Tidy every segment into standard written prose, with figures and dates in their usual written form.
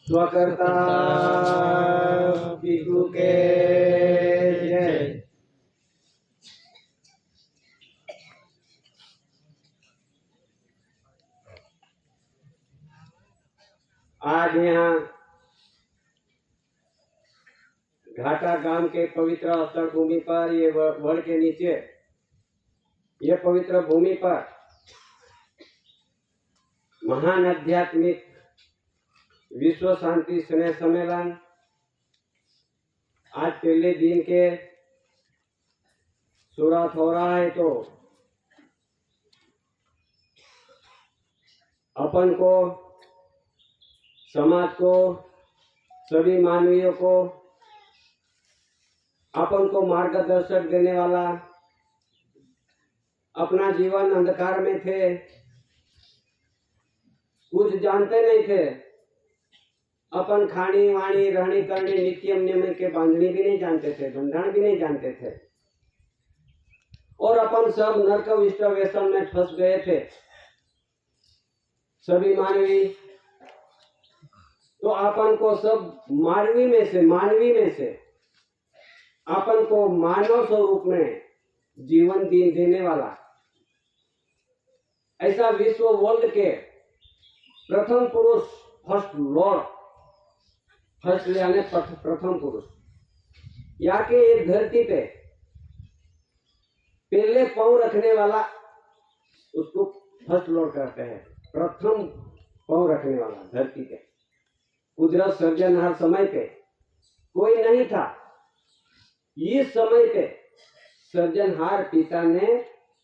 स्वकर्ता पितृ के जय। आज यहाँ घाटा गांव के पवित्र स्थल भूमि पर, ये वड़ के नीचे, ये पवित्र भूमि पर महान आध्यात्मिक विश्व शांति स्नेह सम्मेलन आज पहले दिन के शुरुआत हो रहा है। तो अपन को, समाज को, सभी मानवीयों को, अपन को मार्गदर्शक देने वाला, अपना जीवन अंधकार में थे, कुछ जानते नहीं थे, अपन खानी वाणी रहनी करनी नित्यम नियम के बांधनी भी नहीं जानते थे, बंधन भी नहीं जानते थे, और अपन सब नरक विष्ट व्यसन में फंस गए थे सभी मानवी। तो अपन को सब मानवी में से अपन को मानव स्वरूप में जीवन देने वाला, ऐसा विश्व वर्ल्ड के प्रथम पुरुष, फर्स्ट लॉर्ड, फर्स्ट यानी प्रथम पुरुष, यहाँ के एक धरती पे पहले पांव रखने वाला, उसको फर्स्ट लॉर्ड कहते हैं। प्रथम पांव रखने वाला धरती पे, कुदरत सर्जनहार समय पे कोई नहीं था। इस समय पे सर्जनहार पिता ने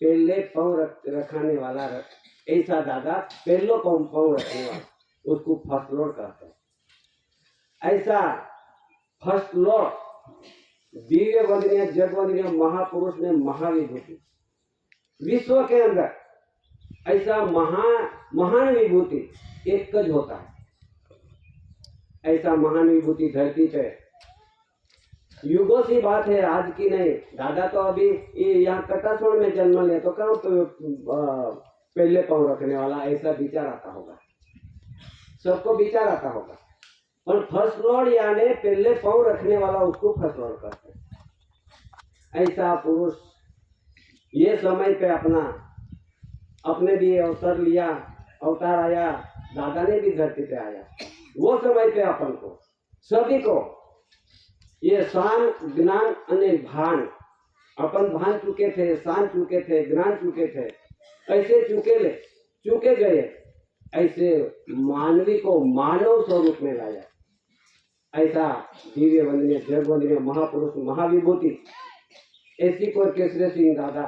पहले पांव रखने वाला, ऐसा दादा पहले पांव रखने वाला, उसको फर्स्ट लॉर्ड कहते हैं। ऐसा फर्स्ट लॉर्ड दिव्य वंदनीय जग वंदनीय महापुरुष ने महाविभूति, विश्व के अंदर ऐसा महान विभूति एक ज होता है। ऐसा महान विभूति धरती पे युगों सी बात है, आज की नहीं। दादा तो अभी यहाँ कटासोड़ में जन्म ले, तो कहाँ पहले पांव रखने वाला, ऐसा विचार आता होगा, सबको विचार आता होगा। और फर्स्ट लॉर्ड यानी पहले पांव रखने वाला, उसको फर्स्ट लॉर्ड कहते हैं। ऐसा पुरुष ये समय पे अपने भी अवसर लिया, अवतार आया, दादा ने भी धरती पे आया। वो समय पे अपन को सभी को ये शान ज्ञान अने भान, अपन भान चुके थे, शान चुके थे, ज्ञान चुके थे, ऐसे चुके गए, ऐसे मानवी को मानव स्वरूप में लाया। ऐसा दिव्य वंदनीय जग वंदनीय महापुरुष महाविभूति ऐसी कोर केसरी सिंह दादा,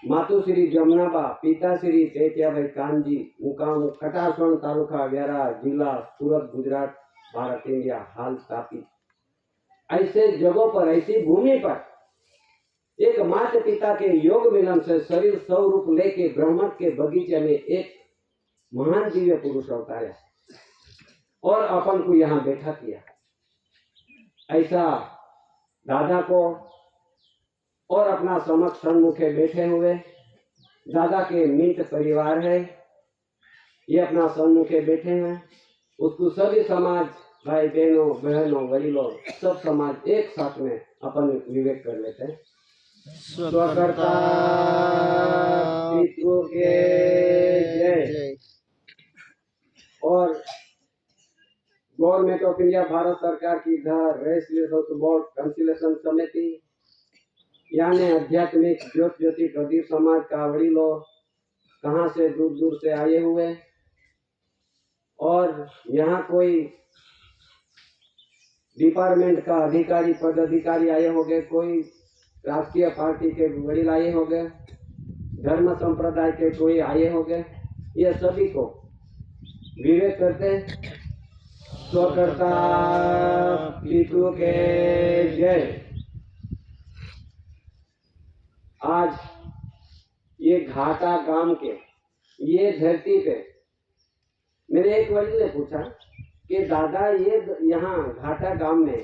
मातु श्री जमुनाबा, पिता श्री तेतिया भाई कानजी, मुकाम कटासोड़ तालुका व्यारा, जिला सूरत, गुजरात, भारत, इंडिया, हाल तापी। ऐसे जगहों पर, ऐसी भूमि पर एक माता पिता के योग मिलन से शरीर स्वरूप लेके ब्रह्मांड के बगीचे में एक महान दिव्य पुरुष अवतारा और अपन को यहाँ बैठा किया। ऐसा दादा को और अपना समक्ष सन्मुखे बैठे हुए दादा के मित्र परिवार है, ये अपना सन्मुखे बैठे हैं। उसको सभी समाज, भाई बहनों वडीलों, सब समाज एक साथ में अपन विवेक कर लेते हैं। स्वकर्ता पितृ के जय। और गवर्नमेंट ऑफ इंडिया, भारत सरकार की रेजिस्ट्रेशन बोर्ड कंसिलेशन समिति, यानी आध्यात्मिक ज्योति प्रदीप समाज का वडीलों, कहाँ से दूर दूर से आए हुए, और यहाँ कोई डिपार्टमेंट का अधिकारी, पदाधिकारी आए होंगे, कोई राष्ट्रीय पार्टी के वडील आए होंगे, धर्म संप्रदाय के कोई आए होंगे, ये सभी को विवेक करते स्वकर्ता पितृ के जय। आज ये घाटा गांव के ये धरती पे मेरे एक वडील ने पूछा कि दादा ये यहाँ घाटा गांव में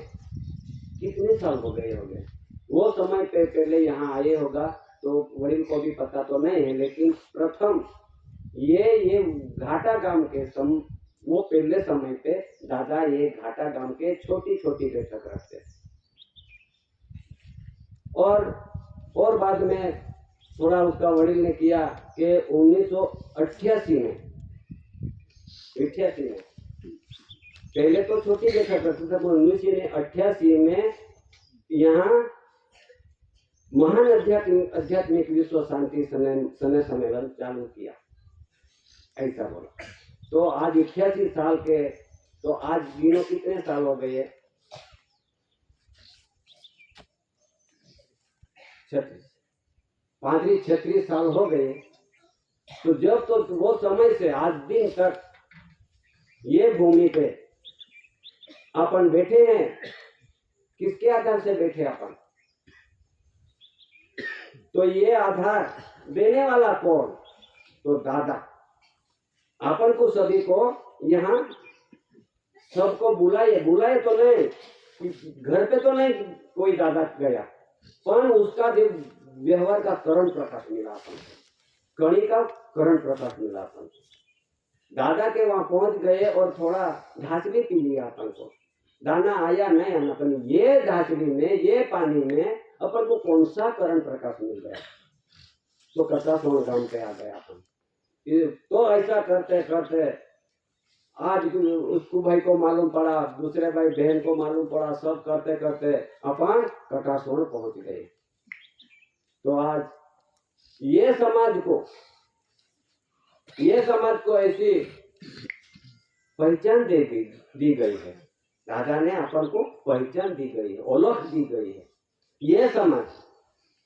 कितने साल हो गए होंगे। वो समय पे पहले यहाँ आए होगा, तो वडील को भी पता तो नहीं है, लेकिन प्रथम ये घाटा गांव के वो पहले समय पे दादा ये घाटा गांव के छोटी छोटी बैठक रखते और बाद में थोड़ा उसका वडील ने किया कि 1988 में पहले तो छोटी बैठक रखते थे, 1988 में यहाँ महान आध्यात्मिक विश्व शांति सने सम्मेलन चालू किया, ऐसा बोला। तो आज 88 साल के, तो आज गिनो कितने साल हो गए? 36 साल हो गए। तो जब तो वो समय से आज दिन तक ये भूमि पे अपन बैठे हैं, किसके आधार से बैठे अपन? तो ये आधार देने वाला कौन? तो दादा। अपन को सभी को यहाँ सबको बुलाए तो नहीं, घर पे तो नहीं कोई दादा गया, पर उसका व्यवहार का करण प्रकाश मिला अपन, कणी का करण प्रकाश मिला अपन। दादा के वहां पहुंच गए और थोड़ा ढाचली पी लिया अपन को, दाना आया नहीं आना, अपन ये ढाचली में, ये पानी में अपन को कौन सा करण प्रकाश मिल गया? तो कथा सोन गांव पे आ गया अपन। तो ऐसा करते करते आज उसको भाई को मालूम पड़ा, दूसरे भाई बहन को मालूम पड़ा, सब करते करते अपन कटासोन पहुंच गए। तो आज ये समाज को ऐसी पहचान दी गई है, दादा ने अपन को पहचान दी गई है, ओळख दी गई है। ये समाज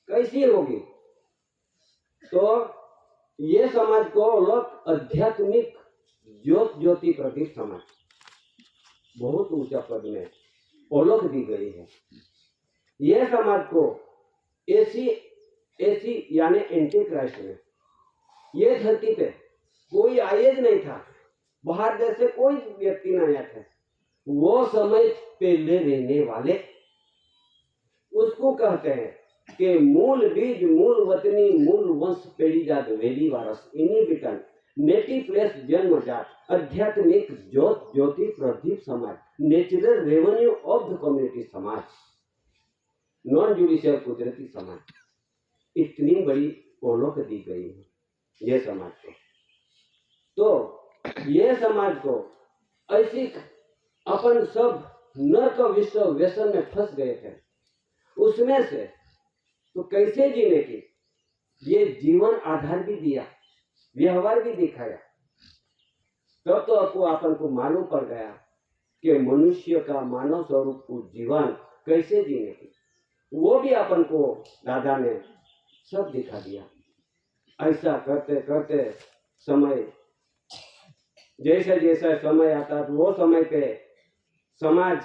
कैसी होगी? तो ये समाज को ओळख आध्यात्मिक ज्योति प्रदीप समाज, बहुत ऊंचा पद में ओळख दी गई है। ये समाज को ऐसी यानी एंटी क्राइस्ट में, ये धरती पे कोई आयेज नहीं था, बाहर देश से कोई व्यक्ति नहीं आया था। वो समय पहले रहने वाले उसको कहते हैं कि मूल बीज, मूल वतनी, मूल वंश, पेड़ी जात, वेली वारस, इन्हीं बिटन, नेटिव प्लेस, जन्म जात, आध्यात्मिक ज्योति प्रदीप समाज, natural revenue of the community समाज, नॉन जुडिशियल कुदरती समाज। इतनी बड़ी ओळख दी गई है ये समाज को। तो ये समाज को ऐसी अपन सब नरक विश्व व्यसन में फंस गए थे, उसमें से तो कैसे जीने की ये जीवन आधार भी दिया, व्यवहार भी दिखाया। तब तो आपको अपन को मालूम पड़ गया कि मनुष्य का मानव स्वरूप को जीवन कैसे जीने की, वो भी अपन को दादा ने सब दिखा दिया। ऐसा करते करते समय जैसे जैसा समय आता, तो वो समय पे समाज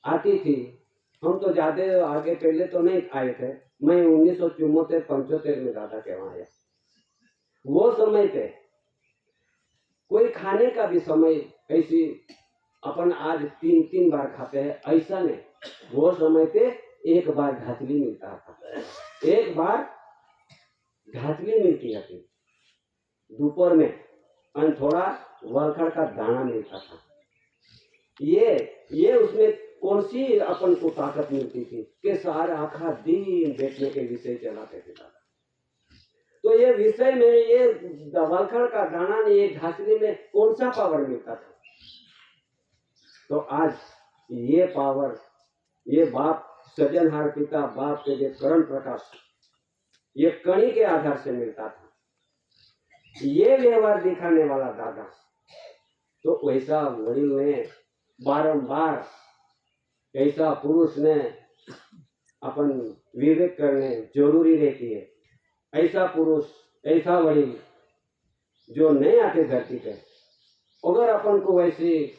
आती थी। हम तो ज्यादा आगे पहले तो नहीं आए थे, मैं 1974-75 में दादा के वहां आया। वो समय पे कोई खाने का भी समय ऐसी अपन आज 3 बार खाते हैं, ऐसा नहीं। वो समय पे एक बार घातली मिलता था, एक बार घातली मिलती थी दोपहर में, और थोड़ा वलखड़ का दाना मिलता था। ये उसमें कौन सी अपन को ताकत मिलती थी कि सारा आखा दिन बैठने के विषय चलाते थे दादा। तो ये विषय में, ये वलखड़ का दाना ने, ये घासली में कौन सा पावर मिलता था? तो आज ये पावर, ये बाप सृजनहार पिता बाप के जो करण प्रकाश, ये कणी के आधार से मिलता था। ये व्यवहार दिखाने वाला दादा, तो वैसा वडील ने बारंबार, ऐसा पुरुष ने अपन विवेक करने जरूरी रहती है। ऐसा पुरुष, ऐसा वडील जो नहीं आते धरती पे, अगर अपन को वैसी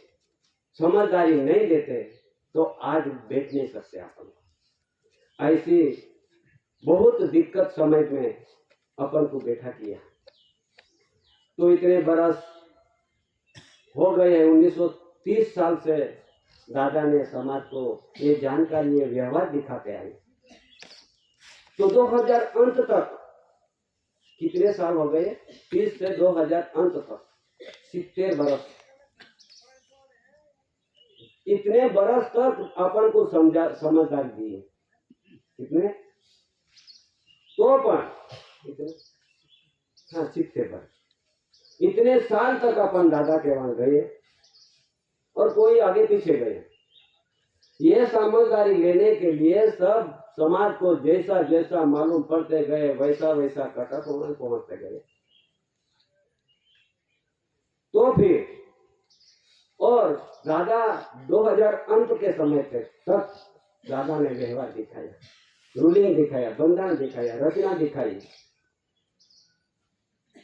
समझदारी नहीं देते तो आज बैठ नहीं सकते अपन। ऐसी बहुत दिक्कत समय में अपन को बैठा किया। तो इतने बरस हो गए हैं, 1930 साल से दादा ने समाज को ये जानकारी, ये व्यवहार दिखाते आए। तो 2000 अंत तक कितने साल हो गए? 30 से 2000 अंत तक 70 बरस इतने बरस तक अपन को समझदारी दी है, कितने तो पर इतने, हाँ 60 पर इतने साल तक अपन दादा के वहां गए और कोई आगे पीछे गए। ये समझदारी लेने के लिए सब समाज को जैसा जैसा मालूम पड़ते गए वैसा वैसा कटक पहुंचते गए। तो फिर और दादा 2000 अंत के समय तक दादा ने व्यवहार दिखाया, रूलिंग दिखाया, बंधन दिखाया, रचना दिखाई,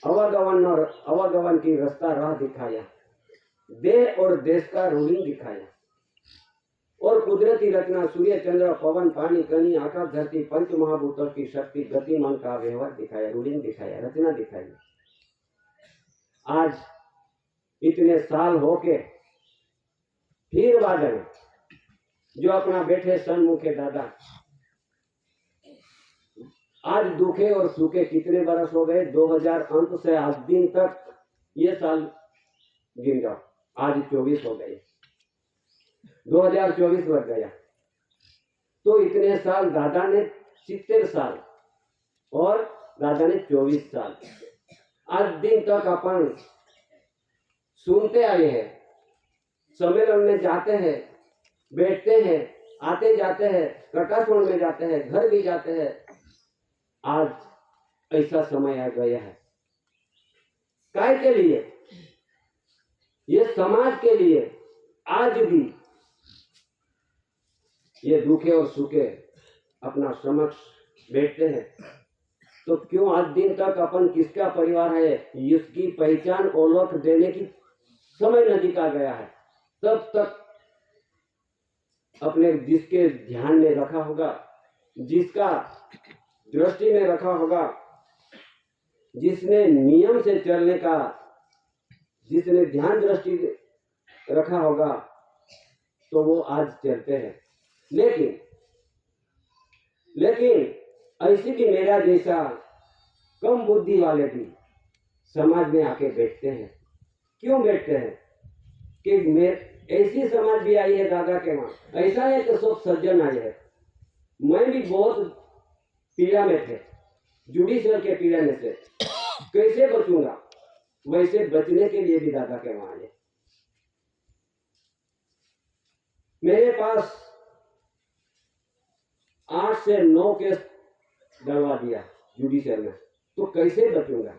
अवगमन की रास्ता राह दिखाया, देह और देश का रूलिंग दिखाया और कुदरती रचना सूर्य चंद्र पवन पानी कनी आकाश धरती पंच महाभूतों की शक्ति गतिमान का व्यवहार दिखाया, रूलिंग दिखाया, रचना दिखाई। आज इतने साल होके फिर बादल जो अपना बैठे सन्मुखे दादा, आज दुखे और सुखे कितने बरस हो गए? 2000 अंत से आज दिन तक, ये साल गिन जाओ, आज 24 हो गए, 2024 लग गया। तो इतने साल दादा ने 70 साल और दादा ने 24 साल, आज दिन तक अपन सुनते आए हैं, सम्मेलन में जाते हैं, बैठते हैं, आते जाते हैं, कटासोन में जाते हैं, घर भी जाते हैं। आज ऐसा समय आ गया है, काय के लिए? ये समाज के लिए। आज भी ये दुखे और सुखे अपना समक्ष बैठते हैं, तो क्यों आज दिन तक अपन किसका परिवार है इसकी पहचान ओळख देने की समय नजदीक आ गया है। तब तक अपने जिसके ध्यान में रखा होगा, जिसका दृष्टि में रखा होगा, जिसने नियम से चलने का, जिसने ध्यान दृष्टि रखा होगा, तो वो आज चलते हैं। लेकिन ऐसी भी मेरा जैसा कम बुद्धि वाले भी समाज में आके बैठते हैं। क्यों बैठते हैं? कि ऐसी समाज भी आई है दादा के वहां, ऐसा है कि सब सज्जन आए हैं। मैं भी बहुत पीड़ा में थे, जुडिशियल के पीड़ा में से कैसे बचूंगा, वैसे बचने के लिए भी दादा के वहां आए। मेरे पास 8 से 9 केस डलवा दिया जुडिशियल में, तो कैसे बचूंगा?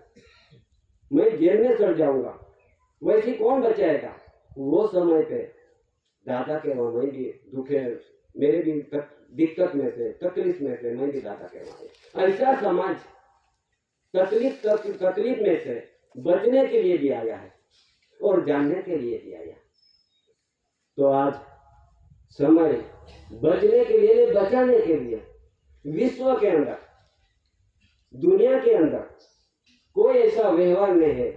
मैं जेल में चढ़ जाऊंगा, वैसे कौन बचाएगा? वो समय पे दादा के वहां मैं भी दुखे, मेरे भी दिक्कत में से, तकलीफ में से, मैं भी दादा के वहां। ऐसा समाज तकलीफ में से बचने के लिए भी आया है और जानने के लिए भी आया। तो आज समय बचने के लिए, बचाने के लिए, विश्व के अंदर, दुनिया के अंदर कोई ऐसा व्यवहार नहीं है,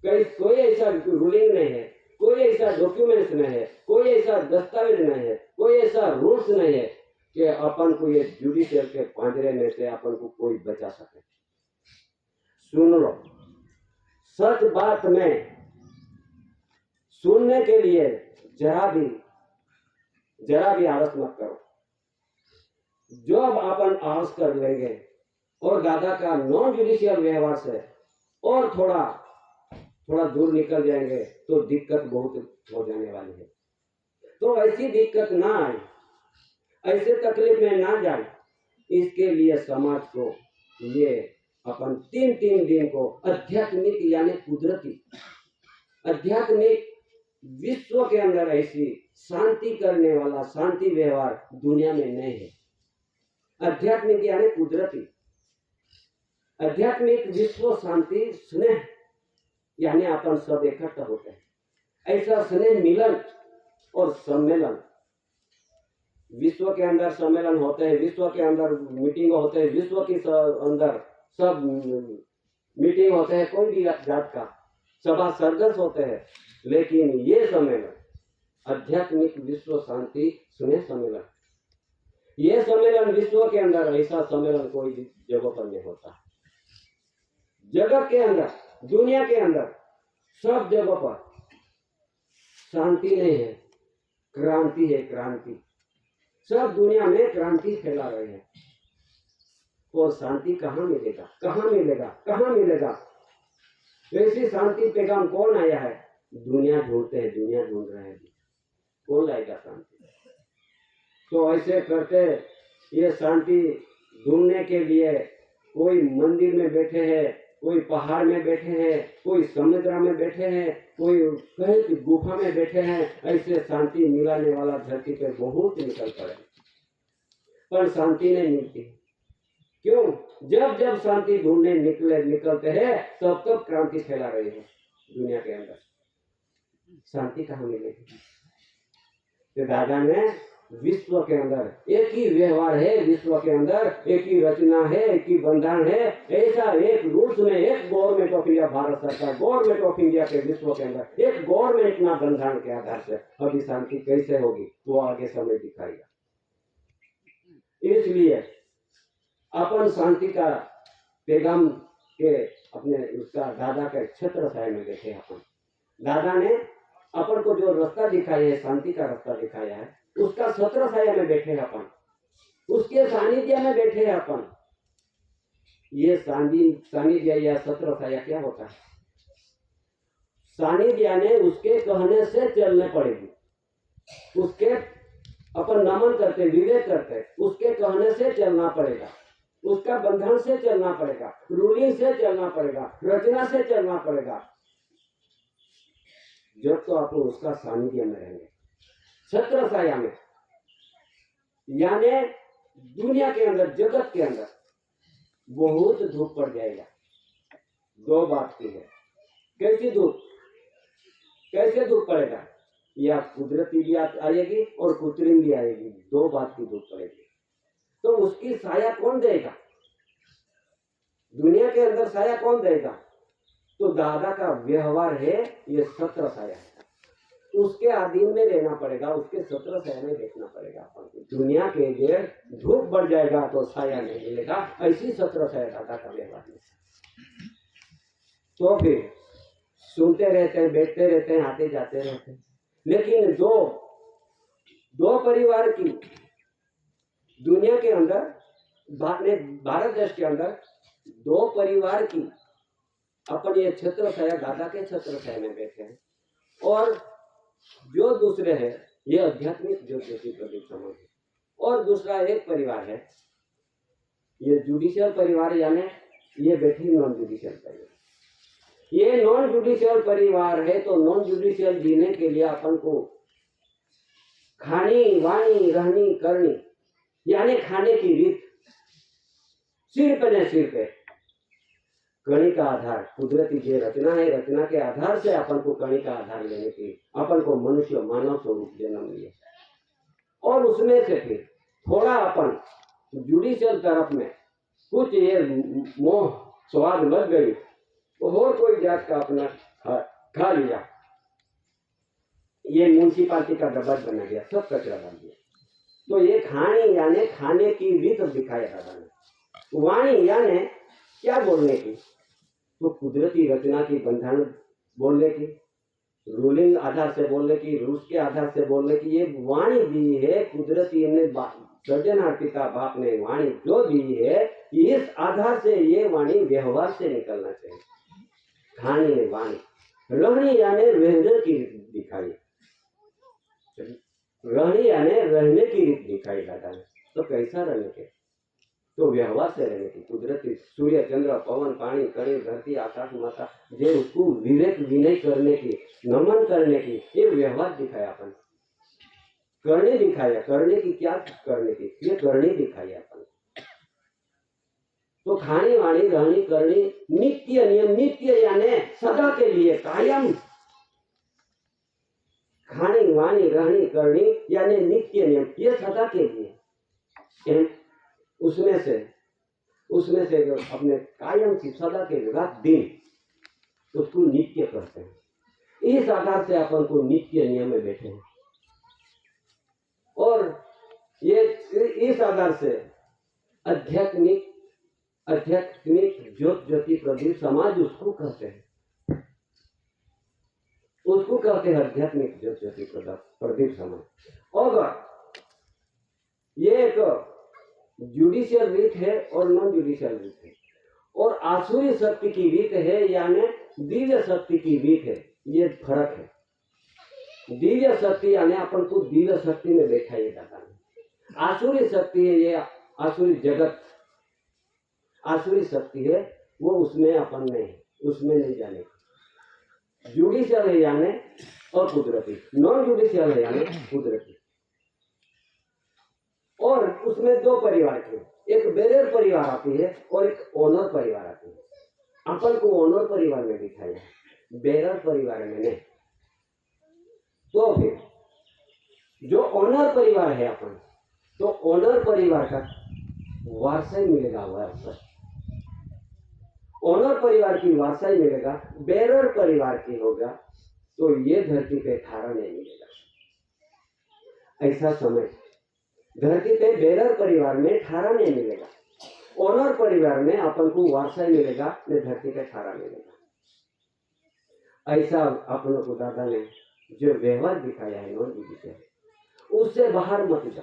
कोई ऐसा रूलिंग नहीं है, कोई ऐसा डॉक्यूमेंट्स नहीं है, कोई ऐसा दस्तावेज नहीं है, कोई ऐसा रूल्स नहीं है कि अपन को ये जुडिशियल के पांजरे में से अपन को कोई बचा सके। सुन लो, सच बात में सुनने के लिए जरा भी आलस मत करो। जब अपन आलस कर लेंगे और दादा का नॉन जुडिशियल व्यवहार से और थोड़ा दूर निकल जाएंगे तो दिक्कत बहुत हो जाने वाली है। तो ऐसी दिक्कत ना आए, ऐसे तकलीफ में ना जाए, इसके लिए समाज को ये अपन 3 दिन को आध्यात्मिक यानी कुदरती आध्यात्मिक विश्व के अंदर ऐसी शांति करने वाला शांति व्यवहार दुनिया में नहीं है। आध्यात्मिक यानी कुदरती, आध्यात्मिक विश्व शांति स्नेह यानी अपन सब इकट्ठा होते हैं। ऐसा स्नेह मिलन और सम्मेलन, विश्व के अंदर सम्मेलन होते हैं, विश्व के अंदर मीटिंग होते हैं, विश्व के अंदर सब मीटिंग होते हैं, कोई भी जात का सभा सरगस होते हैं। लेकिन ये सम्मेलन आध्यात्मिक विश्व शांति स्नेह सम्मेलन, ये सम्मेलन विश्व के अंदर ऐसा सम्मेलन कोई जगह पर नहीं होता। जगत के अंदर, दुनिया के अंदर सब जगह पर शांति नहीं है, क्रांति है क्रांति, सब दुनिया में क्रांति फैला रहे हैं। और शांति कहाँ मिलेगा, कहाँ मिलेगा, कहाँ मिलेगा? ऐसी शांति पैगाम कौन आया है? दुनिया ढूंढते हैं, दुनिया ढूंढ रहे हैं, कौन लाएगा शांति? तो ऐसे करते ये शांति ढूंढने के लिए कोई मंदिर में बैठे हैं, कोई पहाड़ में बैठे हैं, कोई समुद्र में बैठे हैं, कोई कहीं गुफा में बैठे हैं। ऐसे शांति मिलाने वाला धरती पे बहुत निकल पड़े, पर शांति नहीं मिलती। क्यों? जब जब शांति ढूंढने निकलते हैं तब तब क्रांति फैला रही है दुनिया के अंदर। शांति कहाँ मिलेगी? तो दादा ने विश्व के अंदर एक ही व्यवहार है, विश्व के अंदर एक ही रचना है, एक ही बंधन है। ऐसा एक रूल्स में एक गवर्नमेंट ऑफ इंडिया, भारत सरकार गवर्नमेंट ऑफ इंडिया के विश्व के अंदर एक गवर्नमेंट ना बंधन के आधार से अभी शांति कैसे होगी वो आगे समय दिखाएगा। इसलिए अपन शांति का पैगाम के अपने उसका दादा के छत्र छाया में बैठे। अपन दादा ने अपन को जो रास्ता दिखाया है, शांति का रास्ता दिखाया है, उसका छत्र छाया में बैठे हैं अपन, उसके सानिध्य में बैठे हैं अपन। ये सानिध्य या छत्र छाया क्या होता है? सानिध्य ने उसके कहने से चलने पड़ेगी, उसके अपन नमन करते, विवेक करते, उसके कहने से चलना पड़ेगा, उसका बंधन से चलना पड़ेगा, रूलिंग से चलना पड़ेगा, रचना से चलना पड़ेगा। जब तो आप उसका सानिध्य में रहेंगे, छत्र छाया में, यानी दुनिया के अंदर, जगत के अंदर बहुत धूप पड़ जाएगा। दो बात की है, कैसी धूप, कैसे धूप पड़ेगा? या कुदरती भी आएगी और कृत्रिम भी आएगी, दो बात की धूप पड़ेगी। तो उसकी साया कौन देगा? दुनिया के अंदर साया कौन देगा? तो दादा का व्यवहार है ये छत्र छाया है, उसके अधीन में रहना पड़ेगा, उसके छत्र छाया में देखना पड़ेगा अपन। दुनिया के लिए धूप बढ़ जाएगा तो छाया नहीं मिलेगा, ऐसी छत्र छाया दादा का व्यवहार है। तो फिर सुनते रहते हैं, बैठते रहते हैं, आते जाते रहते हैं, लेकिन दो परिवार की दुनिया के अंदर, भारत देश के अंदर दो परिवार की अपन ये छत्र छाया, दादा के छत्र छाया में बैठे हैं। और जो दूसरे है ये आध्यात्मिक ज्योति प्रदीप समाज है, और दूसरा एक परिवार है ये जुडिशियल परिवार, यानी ये बैठी नॉन जुडिशियल परिवार। ये नॉन जुडिशियल परिवार है, तो नॉन जुडिशियल जीने के लिए अपन को खानी, वाणी, रहनी, करनी, यानी खाने की रीत सिर पे कणी का आधार कुदरती जो रचना है, रचना के आधार से अपन को कणी का आधार लेने की, अपन को मनुष्य मानव स्वरूप जन्म लिया। और उसमें से फिर थोड़ा अपन जुडिशियल तरफ में कुछ ये मोह स्वाद लग गई तो और कोई जात का अपना खा लिया, ये म्यूनसिपालिटी का डब्बा बना गया, सब कचरा डाल दिया। तो ये खानी यानी खाने की रीत दिखाया दादा ने। वाणी यानी क्या बोलने की, तो कुदरती रचना की बंधन बोलने की, रूलिंग आधार से बोलने की, रूल्स के आधार से बोलने की, ये वाणी दी है कुदरती ने, सृजनहार पिता बाप ने वाणी जो दी है, इस आधार से ये वाणी व्यवहार से निकलना चाहिए। खानी वाणी, रहनी यानी रहने की रीत दिखाई, रहनी यानी रहने की रीत दिखाई दादा ने। तो कैसा रहने के? तो व्यवहार से रहने की, कुदरती सूर्य, चंद्र, पवन, पानी, कणी, धरती, आकाश माता, जे उसको विवेक विनय करने की, नमन करने की, ये व्यवहार दिखाया अपन। करने दिखाया, करने की क्या करने की, ये करने दिखाया अपन। तो खानी, वाणी, रहनी, करनी, नित्य नियम, नित्य यानी सदा के लिए, कायम। खानी, वाणी, रहनी, करनी यानी नित्य नियम, ये सदा के लिए। उसमें से जो अपने कायम की सदा के रात दिन उसको नित्य करते हैं। इस आधार से अपन को नित्य नियम में बैठे हैं, और ये इस आधार से आध्यात्मिक ज्योति प्रदीप समाज उसको कहते हैं। उसको कहते हैं आध्यात्मिक ज्योति प्रदीप समय। अगर ये एक जुडिशियल रीत है और नॉन जुडिशियल रीत है, और आसुरी शक्ति की रीत है यानी दिव्य शक्ति की रीत है, ये फर्क है। दिव्य शक्ति यानी अपन को दिव्य शक्ति में बैठा ये दादा ने। आसुरी शक्ति है ये आसुरी जगत, आसुरी शक्ति है वो उसमें अपन नहीं, उसमें नहीं जाने। जुडिशियल है यानी और कुदरती, नॉन जुडिशियल है यानी कुदरती। और उसमें दो परिवार के, एक बेरर परिवार आती है और एक ओनर परिवार आती है। अपन को ओनर परिवार में दिखाया, बेरर परिवार में नहीं। तो फिर जो ओनर परिवार है अपन, तो ओनर परिवार का वारसा ही मिलेगा, वारसा ओनर परिवार की वारसा ही मिलेगा। बेरर परिवार की होगा तो ये धरती पे थारा नहीं मिलेगा। ऐसा समय धरती पे बेरर परिवार में ठारा नहीं मिलेगा, ओनर परिवार में अपन को वारसा ही मिलेगा, ने धरती पे ठारा मिलेगा। ऐसा अपनों को दादा ने जो व्यवहार दिखाया है नॉन जुडिशियल, उससे बाहर मत जा,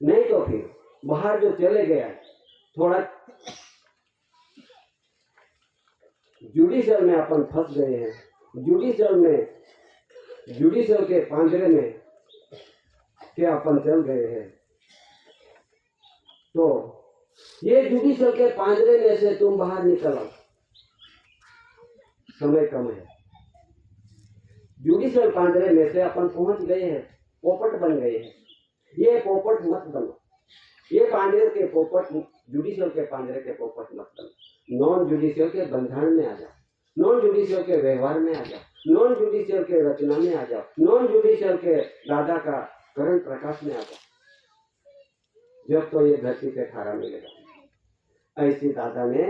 नहीं तो फिर बाहर जो चले गया थोड़ा जुडिशियल में अपन फंस गए हैं। जुडिशियल में, जुडिशियल के पांजरे में क्या अपन चल गए हैं। तो ये जुडिशियल के पांजरे में से तुम बाहर निकल आओ, समय कम है। जुडिशियल पांजरे में से अपन पहुंच गए हैं, पोपट बन गए हैं। ये पोपट मत बनो, ये पांजरे के पोपट, जुडिशियल के पांजरे के पोपट मत बनो। नॉन जुडिशियल के बंधन में आ जाओ, नॉन जुडिशियल के व्यवहार में आ जाओ, नॉन जुडिशियल के रचना में आ जाओ, नॉन जुडिशियल के दादा का करण प्रकाश में आ जाओ। जब तो ये धरती पे ठारा मिलेगा। ऐसी दादा ने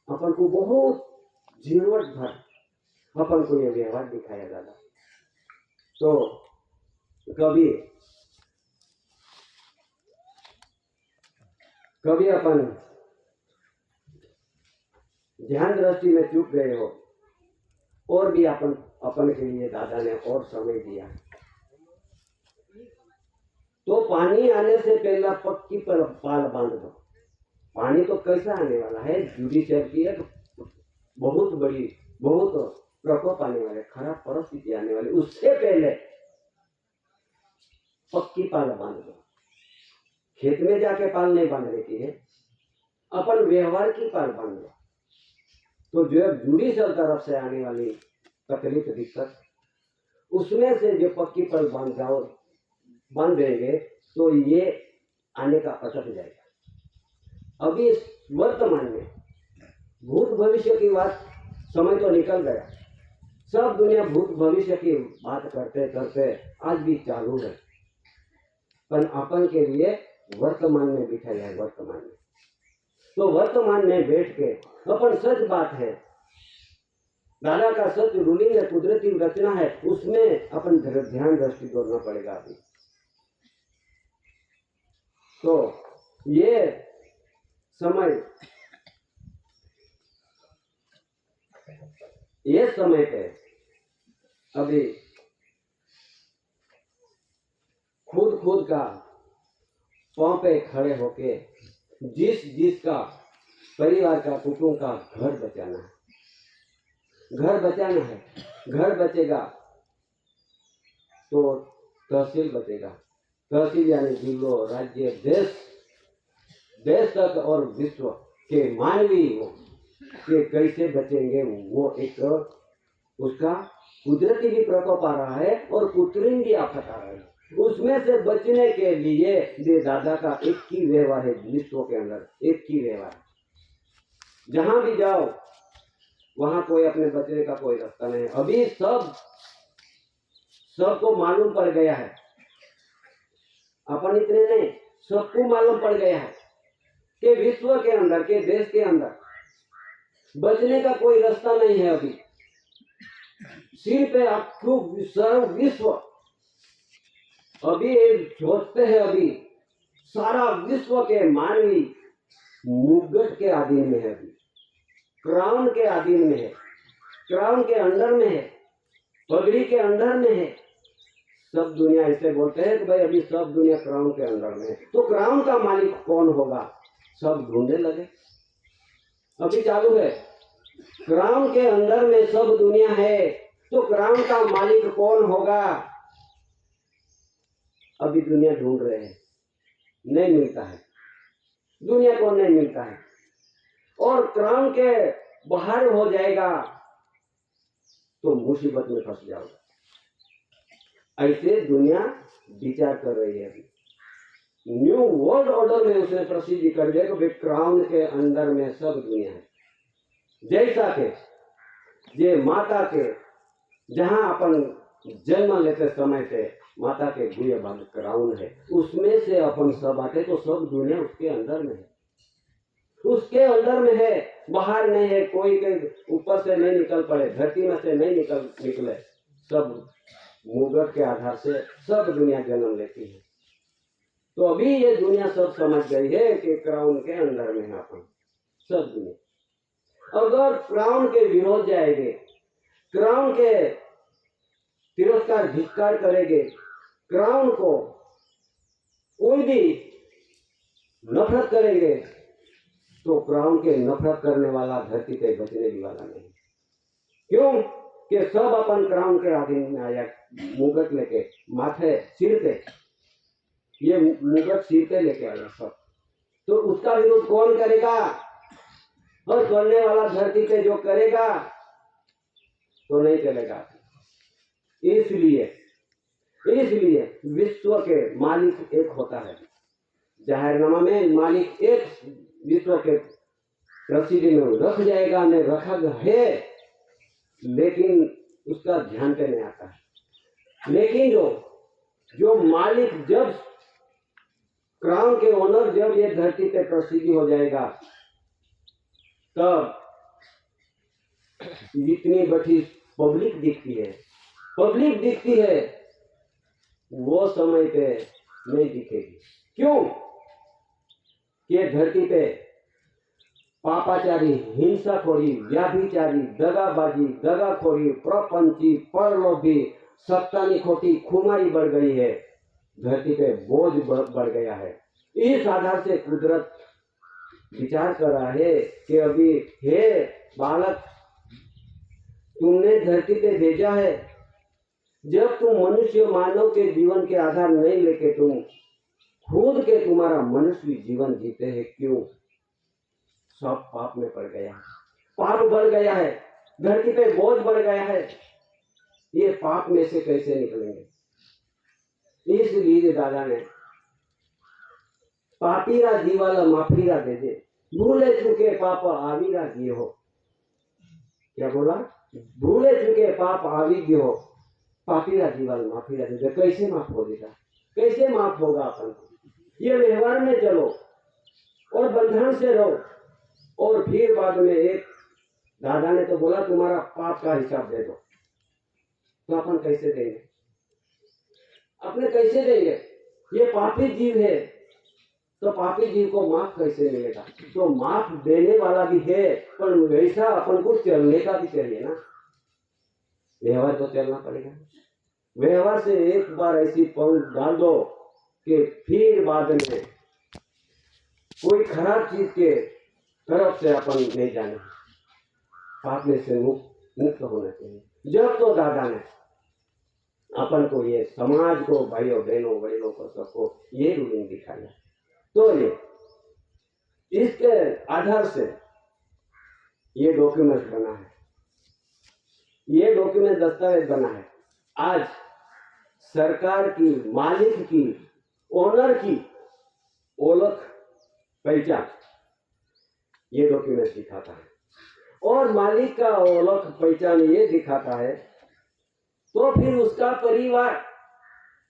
अपन को बहुत झीणवट भर अपन को ये व्यवहार दिखाया दादा। तो कभी अपन ध्यान दृष्टि में चूक गए हो, और भी अपन के लिए दादा ने और समय दिया। तो पानी आने से पहला पक्की पर पाल बांध दो। पानी तो कैसा आने वाला है, जुडिशियल की एक बहुत बड़ी, बहुत प्रकोप आने वाले, खराब परिस्थिति आने वाली, उससे पहले पक्की पाल बांध दो। खेत में जाके पाल नहीं बांधने की है, अपन व्यवहार की पाल बांध दो। तो जो जुडिशियल तरफ से आने वाली तकलीफ, दिक्कत, उसमें से जो पक्की पाल बांध देंगे तो ये आने का अटक जाएगा। अभी वर्तमान में भूत भविष्य की बात, समय तो निकल गया, सब दुनिया भूत भविष्य की बात करते करते आज भी चालू है, पर अपन के लिए वर्तमान में बिठाया है। वर्तमान में, तो वर्तमान में बैठ के अपन सच बात है, दादा का सच रूलिंग है, कुदरती रचना है, उसमें अपन ध्यान दृष्टि जोड़ना पड़ेगा अभी। तो ये समय पे अभी खुद का पांव पे खड़े होके जिसका परिवार का, कुटुंब का घर बचाना है, घर बचाना है। घर बचेगा तो तहसील बचेगा, तहसील यानी जिलों, राज्य, देश तक और विश्व के मानवीय के कैसे बचेंगे, वो एक उसका कुदरती भी प्रकोप आ रहा है और कृत्रिम भी आफत आ रहा है। उसमें से बचने के लिए ये दादा का एक ही व्यवहार है, विश्व के अंदर एक ही व्यवहार। जहां भी जाओ वहां कोई अपने बचने का कोई रास्ता नहीं है। अभी सबको मालूम पड़ गया है, अपन इतने नहीं, सबको मालूम पड़ गया है कि विश्व के अंदर, के देश के अंदर बचने का कोई रास्ता नहीं है। अभी सिर पे आपको सर्व विश्व अभी सोचते हैं, अभी सारा विश्व के मानवी मुगट के अधीन में है, अभी क्राउन के अधीन में है, क्राउन के अंडर में है। पगड़ी के अंदर में है। सब दुनिया ऐसे बोलते हैं कि भाई अभी सब दुनिया क्राउन के अंदर में है, तो क्राउन का मालिक कौन होगा? सब ढूंढने लगे। अभी चालू है, क्राउन के अंदर में सब दुनिया है, तो क्राउन का मालिक कौन होगा? अभी दुनिया ढूंढ रहे हैं, नहीं मिलता है, दुनिया को नहीं मिलता है। और क्राउन के बाहर हो जाएगा तो मुसीबत में फंस जाओगे। ऐसे दुनिया विचार कर रही है। अभी न्यू वर्ल्ड ऑर्डर में उसने प्रसिद्ध कर दिया कि क्राउन के अंदर में सब दुनिया है। जैसा के ये माता के जहां अपन जन्म लेते समय से माता के गुह्य भाग क्राउन है, उसमें से अपन सब आते, तो सब दुनिया उसके अंदर में है, उसके अंदर में है, बाहर नहीं है। कोई के ऊपर से नहीं निकल पड़े, धरती में से नहीं निकले, सब मुगट के आधार से सब दुनिया जन्म लेती है। तो अभी ये दुनिया सब समझ गई है कि क्राउन के अंदर में है अपन सब दुनिया। अगर क्राउन के विरोध जाएंगे, क्राउन के तिरस्कार धिक्कार करेंगे, क्राउन को कोई भी नफरत करेंगे, तो क्राउन के नफरत करने वाला धरती पे बचने भी वाला नहीं। क्यों कि सब अपन क्राउन के अधीन में आया। मुगट लेके माथे सिर पे, ये मुगट सिर पे लेके आया सब, तो उसका विरोध कौन करेगा? और करने वाला धरती पे जो करेगा तो नहीं चलेगा। इसलिए विश्व के मालिक एक होता है। जाहिरनामा में मालिक एक विश्व के प्रसिद्धि में रख जाएगा, ने रखा है, लेकिन उसका ध्यान पे नहीं आता है। लेकिन जो मालिक, जब क्राउन के ओनर जब ये धरती पे प्रसिद्धि हो जाएगा, तब जितनी बड़ी पब्लिक दिखती है वो समय पे नहीं दिखेगी। क्यों? ये धरती पे पापाचारी, हिंसाखोरी, व्याभिचारी, दगाबाजी, दगाखोरी, प्रपंची, परलोभी, सत्तानी खोटी, खुमारी बढ़ गई है। धरती पे बोझ बढ़ गया है। इस आधार से कुदरत विचार कर रहा है कि अभी हे बालक, तुमने धरती पे भेजा है, जब तुम मनुष्य मानव के जीवन के आधार नहीं लेके तुम खुद के तुम्हारा मनुष्य जीवन जीते हैं, क्यों? सब पाप में पड़ गया है, पाप बढ़ गया है, धरती पे बोझ बढ़ गया है। ये पाप में से कैसे निकलेंगे? इसलिए दादा ने पापीरा जीवाला माफीरा दे दे, भूले चुके पाप आवीरा दिए हो। क्या बोला? भूले चुके पाप आवी दिए हो, पापीरा जीवाला माफीरा दे दे। कैसे माफ हो देगा? कैसे माफ होगा अपन को? ये व्यवहार में चलो और बंधन से रहो, और फिर बाद में एक दादा ने तो बोला तुम्हारा पाप का हिसाब दे दो, तो अपन कैसे देंगे? अपने कैसे देंगे? ये पापी जीव है, तो पापी जीव को माफ कैसे मिलेगा? तो माफ देने वाला भी है, पर वैसा अपन को चलने का भी चाहिए ना। व्यवहार तो चलना पड़ेगा। व्यवहार से एक बार ऐसी पहुंच डाल दो कि फिर बाद में कोई खराब चीज के तरफ से अपन नहीं जाना, पाप में से मुक्त होना चाहिए। जब तो दादा ने अपन को, ये समाज को, भाइयों बहनों बड़ों को, सबको ये रूलिंग दिखाया, तो ये इसके आधार से ये डॉक्यूमेंट बना है, ये डॉक्यूमेंट दस्तावेज बना है। आज सरकार की, मालिक की, ओनर की ओळख पहचान ये डॉक्यूमेंट दिखाता है, और मालिक का ओळख पहचान ये दिखाता है, तो फिर उसका परिवार,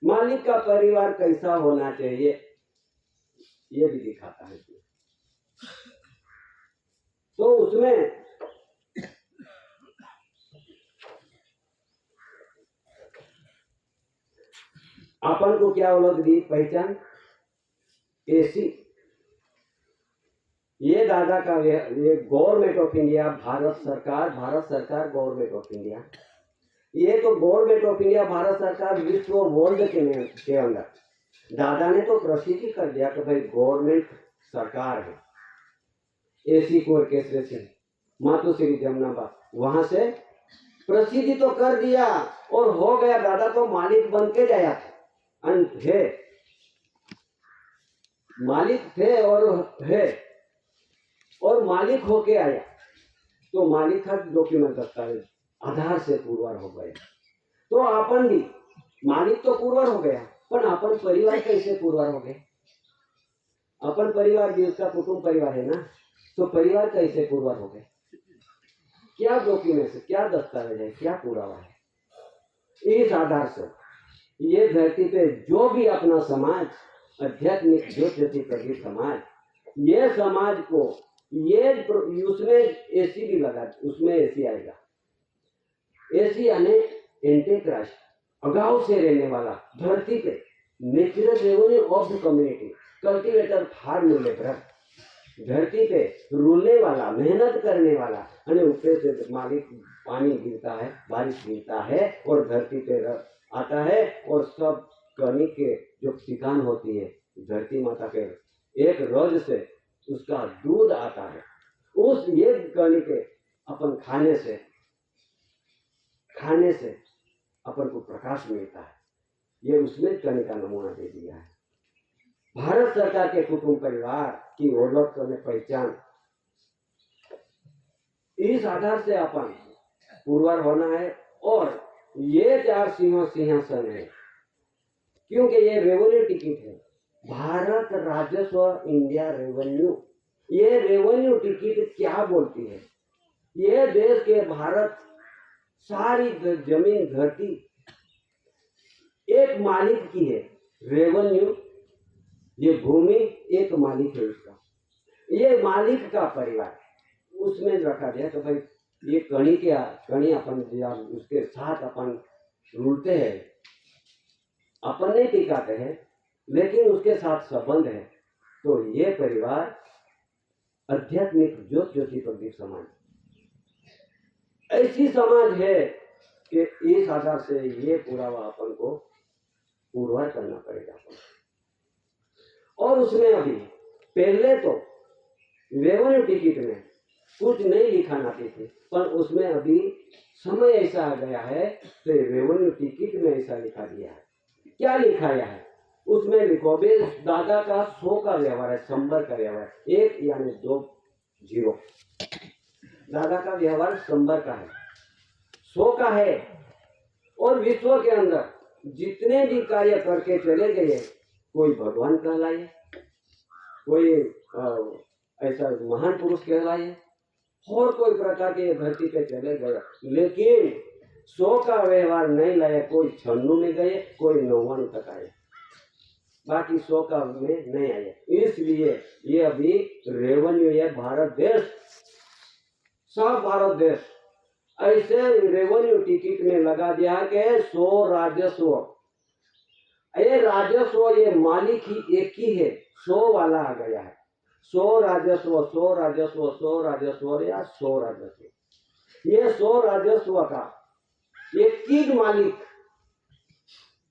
मालिक का परिवार कैसा होना चाहिए ये भी दिखाता है। तो उसमें अपन को क्या ओळख दी? पहचान ऐसी, ये दादा का, ये गवर्नमेंट ऑफ इंडिया, भारत सरकार गवर्नमेंट ऑफ इंडिया ये तो गवर्नमेंट ऑफ इंडिया, भारत सरकार विश्व वर्ल्ड के अंदर दादा ने तो प्रसिद्धि कर दिया कि भाई गवर्नमेंट सरकार है। ऐसी कोई केसरे सिंह, मातुश्री जमुनाबाद, वहां से प्रसिद्धि तो कर दिया और हो गया। दादा तो मालिक बन के गया था, है मालिक थे और मालिक होके आया तो मालिक का डॉक्यूमेंट दस्तावेज आधार से पुरवार हो गया। तो अपन भी मालिक तो पुरवार हो गया, पर अपन परिवार कैसे पुरवार हो गए? अपन परिवार भी उसका कुटुंब परिवार है ना, तो परिवार कैसे पुरवार हो गए? क्या डॉक्यूमेंट है, क्या दस्तावेज है, क्या पुरावा है? इस आधार से ये धरती पे जो भी अपना समाज, आध्यात्मिक ज्योति प्रदीप समाज, ये समाज को ये उसमें एसी भी लगा, उसमें एसी आएगा। एसी यानी एंटीक्राइस्ट, अगाव से रहने वाला, धरती पे natural revenue of the community, cultivator farm labour, धरती पे रुलने वाला, मेहनत करने वाला, અને ऊपर से मालिक पानी गिरता है, बारिश गिरता है और धरती पे आता है और सब कणी के जो ठिकान होती है धरती माता के एक रज से उसका दूध आता है। उस ये कणी के अपन खाने से अपन को प्रकाश मिलता है। ये उसमें कणी का नमूना दे दिया है। भारत सरकार के कुटुंब परिवार की ओळख और पहचान, इस आधार से अपन पुरवार होना है। और ये 4 सिंहासन है, क्योंकि ये रेवेन्यू टिकट है, भारत राजस्व इंडिया रेवेन्यू। ये रेवेन्यू टिकट क्या बोलती है? ये देश के भारत सारी जमीन धरती एक मालिक की है। रेवेन्यू ये भूमि एक मालिक है उसका, ये मालिक का परिवार उसमें रखा गया। तो भाई ये कणी अपन उसके साथ अपन रुलते हैं, अपन नहीं टिकाते हैं, लेकिन उसके साथ संबंध है। तो ये परिवार आध्यात्मिक ज्योति प्रदीप समाज ऐसी समाज है कि इस आधार से ये पुरावा अपन को पुरवार करना पड़ेगा। और उसमें अभी पहले तो रेवेन्यू टिकट में कुछ नहीं लिखाना थी, पर उसमें अभी समय ऐसा आ गया है तो रेवेन्यू टिकट में ऐसा लिखा दिया है। क्या लिखाया है उसमें? लिखो बे दादा का 100 का व्यवहार है, संबर का व्यवहार, 1 यानी 2 0। दादा का व्यवहार संबर का है, 100 का है। और विश्व के अंदर जितने भी कार्य करके चले गए, कोई भगवान कहलाए, कोई ऐसा महान पुरुष कहलाए, और कोई प्रकार के धरती पे चले गए, लेकिन 100 का व्यवहार नहीं लाए। कोई 96 में गए, कोई 99 तक आए, बाकी 100 का में नहीं आए। इसलिए ये अभी रेवेन्यू है भारत देश, सब भारत देश ऐसे रेवेन्यू टिकट में लगा दिया कि 100 राजस्व। ये राजस्व ये मालिक ही एक ही है, 100 वाला आ गया है। 100 राजस्व, 100 राजस्व, 100 राजस्व या 100 राजस्व। ये 100 राजस्व का एक ही मालिक,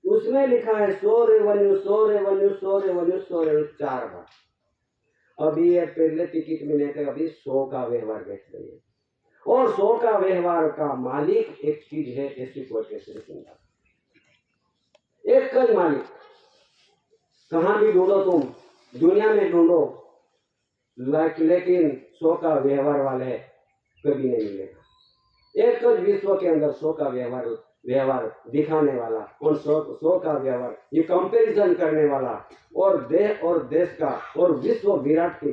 उसमें लिखा है 100 रेवेन्यू, 100 रेवेन्यू, 100 रेवेन्यू, 100 रेवेन्यू, 4 बार। अभी ये पहले टिकट मिले थे, अभी 100 का व्यवहार बैठ गई है। और 100 का व्यवहार का मालिक एक चीज है, ऐसी कोई कैसे चिंता, एक कल मालिक। कहां भी ढूंढो तुम, दुनिया में ढूंढो, लेकिन 100 का व्यवहार वाले कभी नहीं मिलेगा। एक कल विश्व के अंदर 100 का व्यवहार दिखाने वाला और 100 का व्यवहार ये कंपैरिजन करने वाला और देश का और विश्व विराट की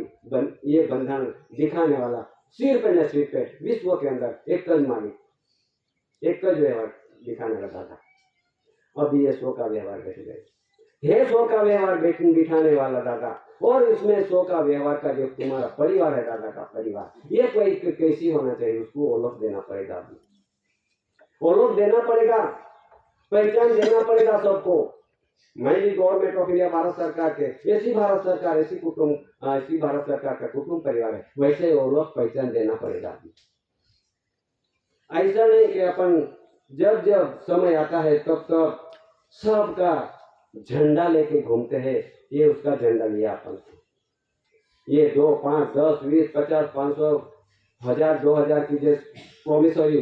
ये बंधन दिखाने वाला, सिर पे न सिर पे विश्व के अंदर एक कल मालिक, एक कल व्यवहार दिखाने लगा था। अभी ये 100 का व्यवहार बैठ गए, ये 100 का व्यवहार बिठाने वाला दादा। और इसमें 100 का व्यवहार का जो तुम्हारा परिवार है, दादा का परिवार, ये कोई कैसी होना चाहिए, उसको ओळख देना पड़ेगा। अभी ओळख देना पड़ेगा, पहचान देना पड़ेगा सबको। मैं भी गवर्नमेंट ऑफ इंडिया, भारत सरकार के ऐसी भारत सरकार, ऐसी भारत सरकार का कुटुंब परिवार है, वैसे ओळख पहचान देना पड़ेगा। ऐसा नहीं कि अपन जब जब समय आता है तब तब सबका झंडा लेके घूमते हैं। ये उसका झंडा लिया अपन को। ये 2, 5, 10, 20, 50, 500, 1000, 2000 की जो प्रोमिसरी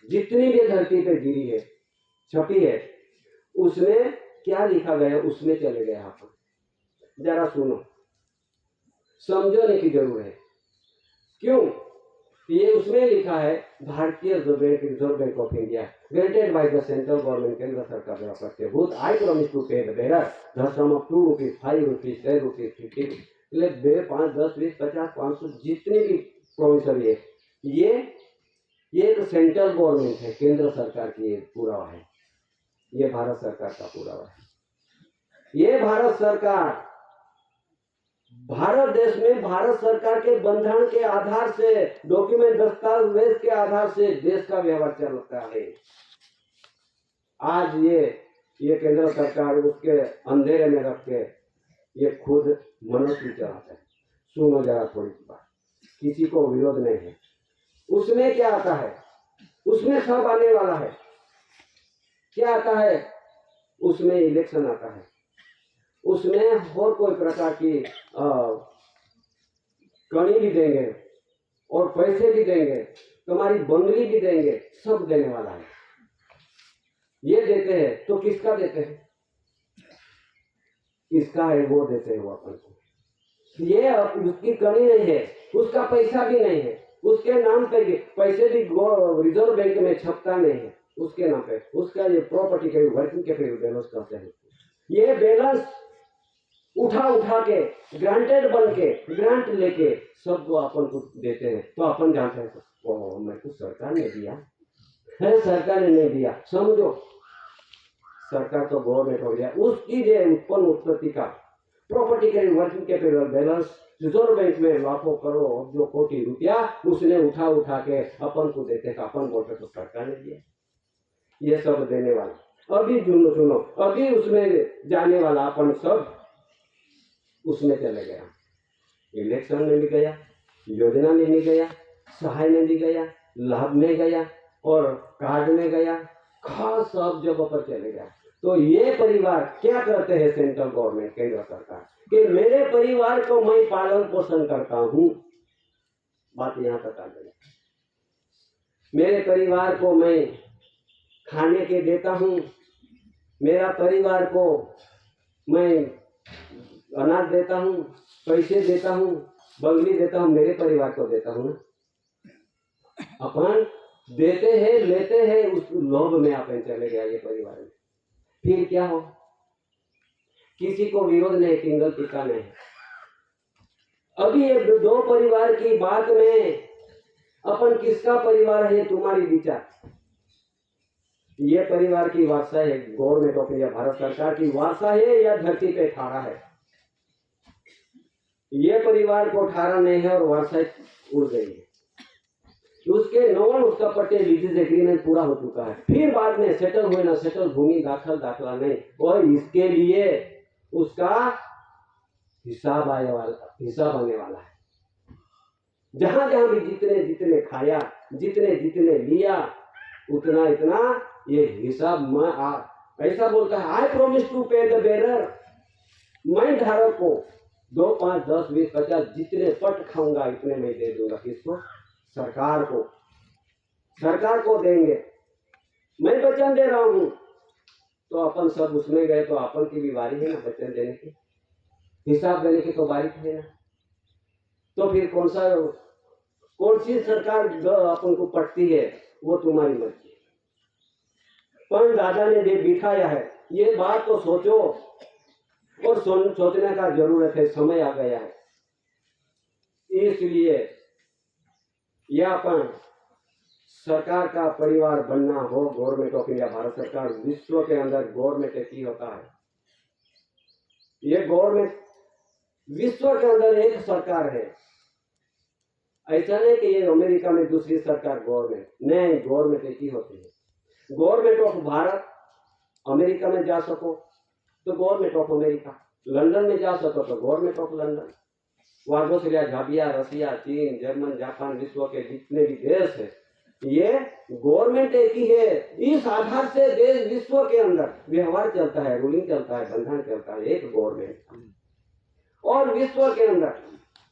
जितनी भी धरती पे गिरी है, छपी है, उसमें क्या लिखा गया उसमें चले गए अपन। जरा सुनो, समझने की जरूरत है। क्यों? ये उसमें लिखा है Bharatiya reserve bank of India guaranteed by the central government, केंद्र सरकार द्वारा प्रत्यभूत I promise to pay the bearer the sum of 2 rupees, 5 rupees, 10 rupees, 50, मतलब 2, 5, 10, 20, 50, 500 जितनी भी प्रोमिसरी है, ये एक सेंट्रल गवर्नमेंट है, केंद्र सरकार की पुरावा है। ये भारत सरकार का पुरावा है। ये भारत सरकार भारत देश में भारत सरकार के बंधन के आधार से, डॉक्यूमेंट दस्तावेज के आधार से देश का व्यवहार चलता है। आज ये केंद्र सरकार उसके अंधेरे में रख के ये खुद मनुष्य चलाता है। सुनो जरा थोड़ी सी बात, किसी को विरोध नहीं है। उसमें क्या आता है? उसमें सब आने वाला है। क्या आता है? उसमें इलेक्शन आता है, उसमें और कोई प्रकार की कणी भी देंगे और पैसे भी देंगे, तुम्हारी बंगली भी देंगे, सब देने वाला है। ये देते हैं तो किसका देते हैं? किसका है वो देते हैं वो अपन को। ये उसकी कमी नहीं है, उसका पैसा भी नहीं है, उसके नाम पे पैसे भी रिजर्व बैंक में छपता नहीं है उसके नाम पे। उसका ये प्रॉपर्टी के वर्किंग कैपिटल बैलेंस कहते हैं। ये बैलेंस उठा के ग्रांटेड बन के ग्रांट लेके सबको अपन को देते हैं। तो अपन जानते हैं मेरे को सरकार ने दिया है, सरकार ने नहीं दिया। समझो, सरकार तो गवर्नमेंट हो गया। उसकी जो उत्पन्न उत्पत्ति का प्रॉपर्टी के working capital balance reserve bank में लाखों करोड़ जो कोटि रुपया उसने उठा के अपन को देते हैं। अपन बोलते तो सरकार ने दिया। ये सब देने वाला अभी सुनो, अभी उसमें जाने वाला अपन सब उसमें चले गया। इलेक्शन में भी गया, योजना में भी गया, सहाय में भी गया, लाभ में गया और कार्ड में गया, खास सब जगह पर चले गया। तो ये परिवार क्या करते हैं सेंट्रल गवर्नमेंट, केंद्र सरकार, कि मेरे परिवार को मैं पालन पोषण करता हूं। बात यहां तक आ गई। मेरे परिवार को मैं खाने के देता हूं, मेरा परिवार को मैं अनाज देता हूं, पैसे देता हूं, बंगली देता हूं, मेरे परिवार को देता हूं ना। अपन देते हैं, लेते हैं, उस लोभ में अपन चले गया ये परिवार में। फिर क्या हो? किसी को विरोध नहीं, टिंगल टिक्का नहीं। अभी ये 2 परिवार की बात में अपन किसका परिवार है तुम्हारी विचार? ये परिवार की वारसा है गवर्नमेंट ऑफ इंडिया, भारत सरकार की वारसा है या धरती पे ठाड़ा है? ये परिवार को ठाड़ा नहीं है और वारसा उड़ गई है। उसके नॉन उसका पट्टे लीजेस एग्रीमेंट पूरा हो चुका है। फिर बाद में सेटल हुए ना सेटल, भूमि दाखला नहीं, और इसके लिए उसका हिसाब आने वाला है। जहां जहां भी जितने खाया, जितने लिया, उतना इतना ये हिसाब में ऐसा बोलता है, आई promise to pay the bearer. मैं धारक को 2, 5, 10, 20, 50 जितने पट खाऊंगा इतने मैं दे दूंगा। किसको? सरकार को देंगे। मैं वचन दे रहा हूं। तो अपन सब उसमें गए तो अपन की भी बारी है ना वचन देने की, हिसाब देने की तो बारी है ना। तो फिर कौन सी सरकार अपन को पटती है वो तुम्हारी मर्जी है। पर दादा ने जो बिठाया है ये बात तो सोचो, और सोचने का जरूरत है, समय आ गया है। इसलिए यह अपन सरकार का परिवार बनना हो, गवर्नमेंट ऑफ इंडिया, भारत सरकार, विश्व के अंदर गवर्नमेंट एक ही होता है। ये गवर्नमेंट विश्व के अंदर एक सरकार है। ऐसा नहीं कि ये अमेरिका में दूसरी सरकार गवर्नमेंट नहीं, गवर्नमेंट एक ही होती है। गवर्नमेंट ऑफ भारत, अमेरिका में जा सको तो गवर्नमेंट ऑफ अमेरिका, लंदन में जा सको तो government of London, Australia, Jabiya, रसिया, चीन, जर्मन, जापान, विश्व के जितने भी देश है ये गवर्नमेंट एक ही है। इस आधार से देश विश्व के अंदर व्यवहार चलता है, रूलिंग चलता है, बंधन चलता है, एक गवर्नमेंट। और विश्व के अंदर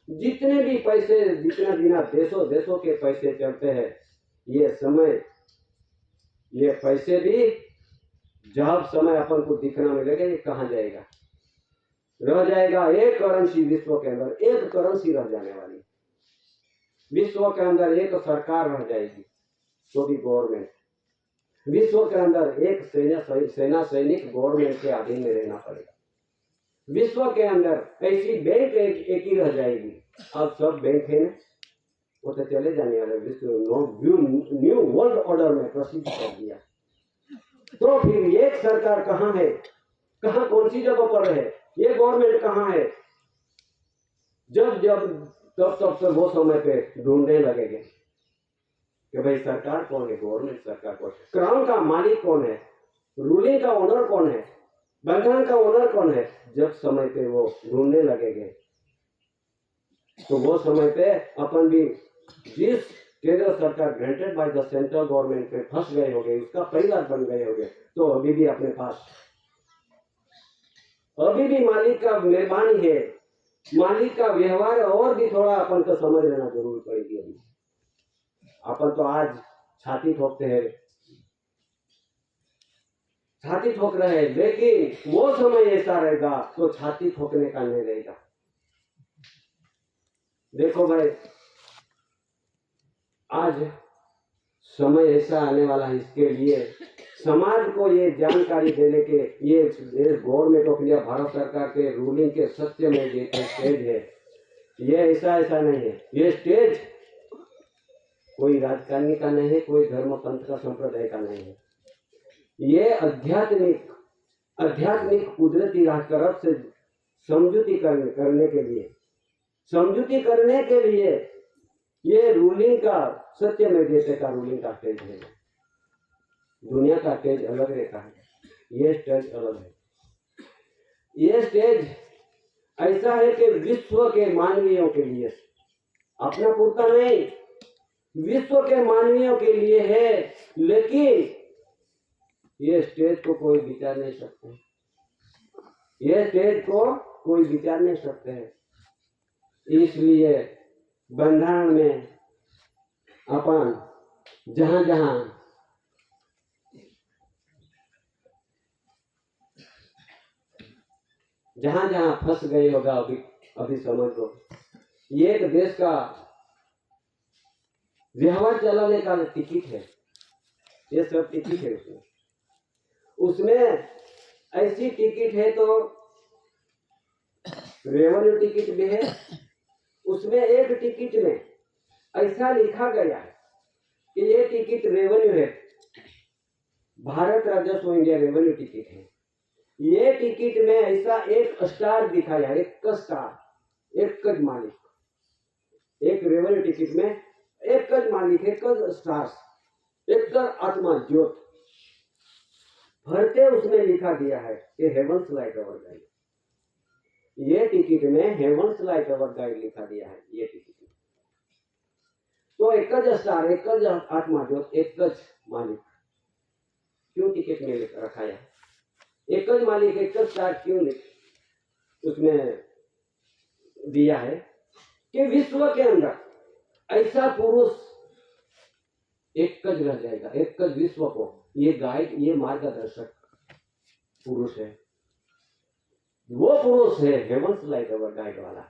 जितने भी पैसे, जितना बिना देशों देशों के पैसे चलते हैं, ये समय, ये पैसे भी जब समय अपन को दिखना मिलेगा, ये कहाँ जाएगा? रह जाएगा एक करेंसी विश्व के अंदर, एक करेंसी रह जाने वाली। विश्व के अंदर एक सरकार रह जाएगी, तो भी गवर्नमेंट। विश्व के अंदर एक सेना सैनिक गवर्नमेंट के अधीन में रहना पड़ेगा। विश्व के अंदर ऐसी बैंक एक ही रह जाएगी। अब सब बैंक है ना, वो तो चले जाने वाले। विश्व न्यू वर्ल्ड ऑर्डर में प्रसिद्ध कर दिया। तो फिर एक सरकार कहाँ है, कहाँ कौन सी जगह पर है, ये गवर्नमेंट कहाँ है? जब जब तब से वो समय पे ढूंढने लगेंगे कि भाई सरकार कौन है, गवर्नमेंट सरकार कौन है, क्राउन का मालिक कौन है, रूलिंग का ओनर कौन है, बंधन का ओनर कौन है। जब समय पे वो ढूंढने लगेंगे, तो वो समय पे अपन भी जिस केंद्र सरकार granted by the central government पे फंस गए होंगे, उसका परिवार बन गए होंगे, तो अभी भी अपने पास अभी भी मालिक का मेहरबानी है, मालिक का व्यवहार और भी थोड़ा अपन को समझ लेना जरूर पड़ेगी। अभी अपन तो आज छाती ठोकते हैं, छाती ठोक रहे हैं, लेकिन वो समय ऐसा रहेगा तो छाती ठोकने का नहीं रहेगा। देखो भाई, आज समय ऐसा आने वाला है, इसके लिए समाज को ये जानकारी देने के ये गवर्नमेंट ऑफ इंडिया, भारत सरकार के रूलिंग के सत्य में ये स्टेज है। ये ऐसा नहीं है, ये स्टेज कोई राजकारणी का नहीं है, कोई धर्म पंथ का संप्रदाय का नहीं है। ये आध्यात्मिक कुदरती तरफ से समझौती करने के लिए ये रूलिंग का सत्य में देते का रूलिंग का स्टेज है। दुनिया का स्टेज अलग रहता है, ये स्टेज अलग है। ये स्टेज ऐसा है कि विश्व के मानवीयों के लिए, अपना पूर्ता नहीं, विश्व के मानवीयों के लिए है। लेकिन ये स्टेज को कोई विचार नहीं सकते, ये स्टेज को कोई विचार नहीं सकते हैं। इसलिए बंधन में अपन जहां जहां फंस गए होगा, अभी समझ लो, ये एक देश का व्यवहार चलाने का टिकट है, ये सब टिकट है। उसमें ऐसी टिकट है तो रेवेन्यू टिकट भी है। उसमें एक टिकट में ऐसा लिखा गया है कि ये टिकट रेवेन्यू है, भारत राजस्व इंडिया रेवेन्यू टिकट है। ये टिकट में ऐसा एक स्टार दिखाया, एक स्टार, एक मालिक, एक रेवेन्यू टिकट में एक मालिक, एक स्टार्स, एक आत्मा ज्योत भरते उसमें लिखा गया है कि हेवंस लाइट अवर गाइड। ये टिकट में हेवंस लाइट अवर गाइड लिखा गया है। ये टिकट में तो एक स्टार, एक आत्मा ज्योत, एक मालिक क्यों टिकट में रखा है? एक मालिक, एक स्टार क्यों उसमें दिया है कि विश्व के अंदर ऐसा पुरुष एक रह जाएगा, एक विश्व को ये गाइड, ये मार्गदर्शक पुरुष है। वो पुरुष है हेवंस लाइट अवर गाइड वाला।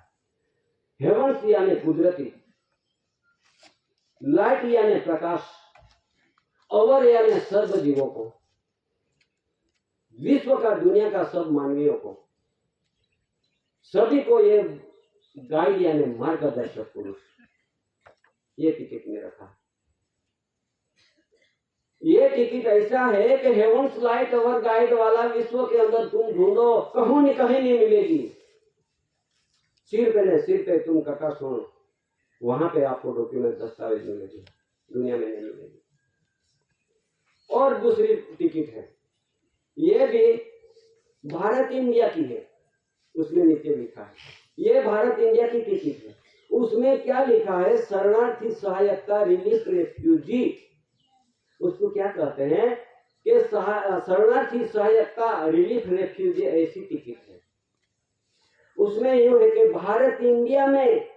हेवंस यानी कुदरती, लाइट यानी प्रकाश, अवर यानी सर्व जीवों को, विश्व का, दुनिया का सब मानवीयों को, सभी को ये गाइड यानी मार्गदर्शक पुरुष ये टिकट में रखा। ये टिकट ऐसा है कि हेवंस लाइट अवर गाइड वाला विश्व के अंदर तुम ढूंढो, कहीं नहीं मिलेगी। सिर पे तुम कटा सुनो, वहां पे आपको डॉक्यूमेंट, दस्तावेज मिलेगी, दुनिया में नहीं मिलेगी। और दूसरी टिकट है, ये भी भारत इंडिया की है, उसमें नीचे लिखा है ये भारत इंडिया की टिकट है। उसमें क्या लिखा है, शरणार्थी सहायता रिलीफ रेफ्यूजी, उसको क्या कहते हैं कि शरणार्थी सहायता रिलीफ रेफ्यूजी, ऐसी टिकट है। उसमें यूं है कि भारत इंडिया में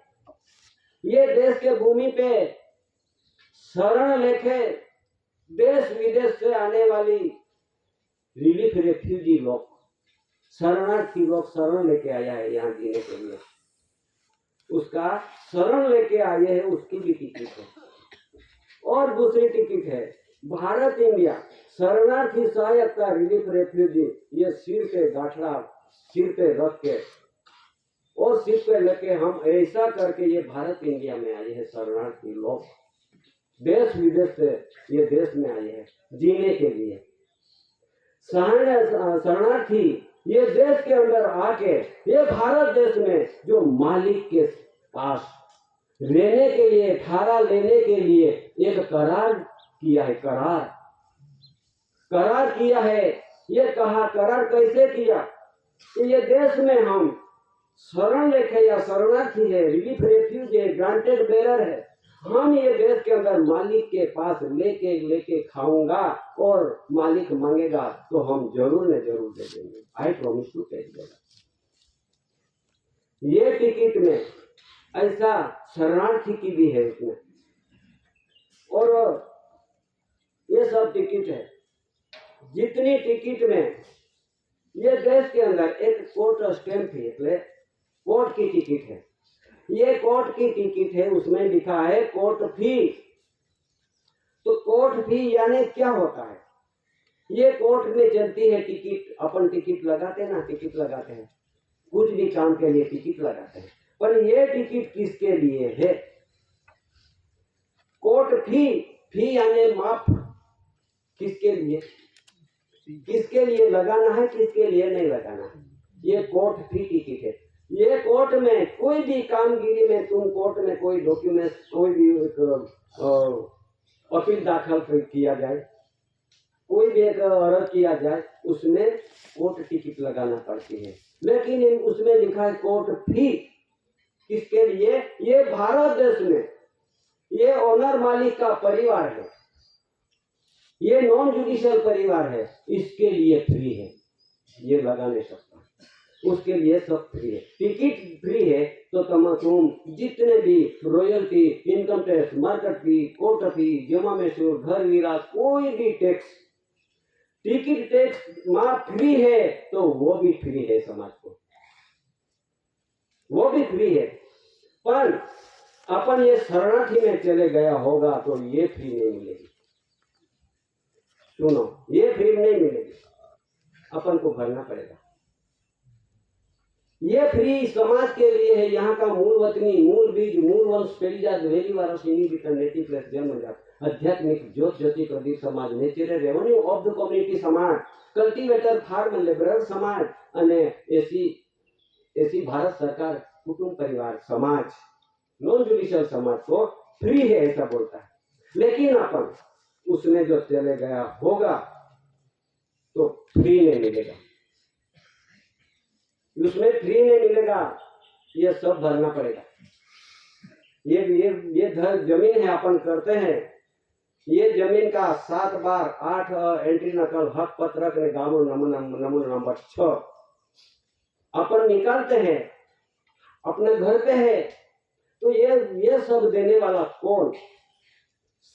ये देश के भूमि पे शरण लेके देश विदेश से आने वाली रिलीफ रेफ्यूजी लोग, शरणार्थी लोग शरण लेके आया है यहाँ जीने के लिए, उसका शरण लेके आए हैं, उसकी भी टिकट है। और दूसरी टिकट है भारत इंडिया शरणार्थी सहायता रिलीफ रेफ्यूजी, ये सिर पे गाठड़ा सिर पे रख के और सिर पे लेके हम ऐसा करके ये भारत इंडिया में आए हैं शरणार्थी लोग, देश विदेश से ये देश में आए हैं जीने के लिए। शरणार्थी ये देश के अंदर आके ये भारत देश में जो मालिक के पास रहने के लिए, ठहरा लेने के लिए एक करार किया है, करार किया है। ये कहा करार कैसे किया कि ये देश में हम शरण लेके या शरणार्थी है, रिलीफ रेफ्यूज है, ग्रांटेड बेरर है, हम ये देश के अंदर मालिक के पास लेके खाऊंगा और मालिक मांगेगा तो हम जरूर न जरूर दे देंगे, आई प्रॉमिस टू पे देगा। ये टिकट में ऐसा शरणार्थी की भी है इसमें, और ये सब टिकट है। जितनी टिकट में ये देश के अंदर एक कोर्ट स्टैंप है, इसलिए कोर्ट की टिकट है, ये कोर्ट की टिकट है, उसमें लिखा है कोर्ट फी। तो कोर्ट फी यानी क्या होता है, ये कोर्ट में चलती है टिकट, अपन टिकट लगाते हैं ना, टिकट लगाते हैं कुछ भी काम के लिए टिकट लगाते हैं, पर ये टिकट किसके लिए है, कोर्ट फी, फी यानी माफ, किसके लिए, किसके लिए लगाना है, किसके लिए नहीं लगाना है, ये कोर्ट फी टिकट है। ये कोर्ट में कोई भी कामगिरी में तुम कोर्ट में कोई डॉक्यूमेंट, कोई भी अपील दाखिल किया जाए, कोई भी एक अर्ज किया जाए, उसमें कोर्ट टिकट लगाना पड़ती है। लेकिन उसमें लिखा है कोर्ट फी, किसके लिए, ये भारत देश में ये ओनर मालिक का परिवार है, ये नॉन जुडिशियल परिवार है, इसके लिए फ्री है, ये लगा नहीं सकता, उसके लिए सब फ्री है। टिकट फ्री है तो तुम जितने भी रॉयल्टी, इनकम टैक्स, मार्केट फी, कोर्ट फी, जमा मैसूर, घर वीरा, कोई भी टैक्स, टिकट टैक्स माफ फ्री है तो वो भी फ्री है, समाज को वो भी फ्री है। पर अपन ये शरणार्थी में चले गया होगा तो ये फ्री नहीं मिलेगी, सुनो, ये फ्री नहीं मिलेगी, अपन को भरना पड़ेगा। ये फ्री समाज के लिए है, यहाँ का मूल वतनी, मूल बीज, मूल वंश, पेरीजात, वेली वारस, नेटिव प्लेस, जन्मजात, आध्यात्मिक ज्योत ज्योति प्रदीप समाज, natural revenue of the community समाज, कल्टिवेटर, फार्म लेबरर समाज અને एसी भारत सरकार कुटुंब परिवार समाज, नॉन जुडिशियल समाज को फ्री है ऐसा बोलता है। लेकिन अपन उसमें जो चले गया होगा तो फ्री नहीं मिलेगा, उसमें फ्री नहीं मिलेगा, ये सब भरना पड़ेगा। ये जमीन है अपन करते हैं, ये जमीन का 7/8 एंट्री नकल हक पत्रक ने गामो नमूना नंबर 6 अपन निकालते हैं, अपने घर पे है, तो ये सब देने वाला कौन,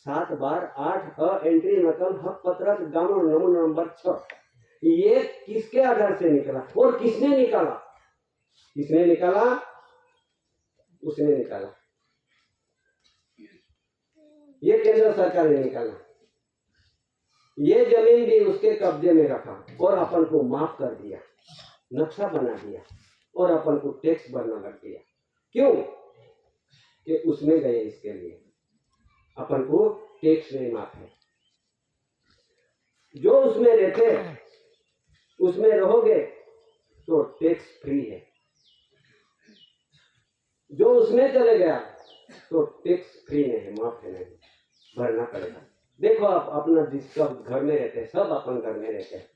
7/8 एंट्री नकल हक पत्रक गामो नमूना नंबर 6, ये किसके आधार से निकला और किसने निकाला, किसने निकाला, उसने निकाला, ये केंद्र सरकार ने निकाला। ये जमीन भी उसके कब्जे में रखा और अपन को माफ कर दिया, नक्शा बना दिया और अपन को टैक्स भरना लग दिया। क्यों कि उसमें गए, इसके लिए अपन को टैक्स नहीं माफ है। जो उसमें रहते, उसमें रहोगे तो टैक्स फ्री है, जो उसमें चले गया तो टैक्स फ्री नहीं है, माफ है, नहीं भरना पड़ेगा। देखो आप अपना जिसका घर में रहते हैं, सब अपन घर में रहते हैं,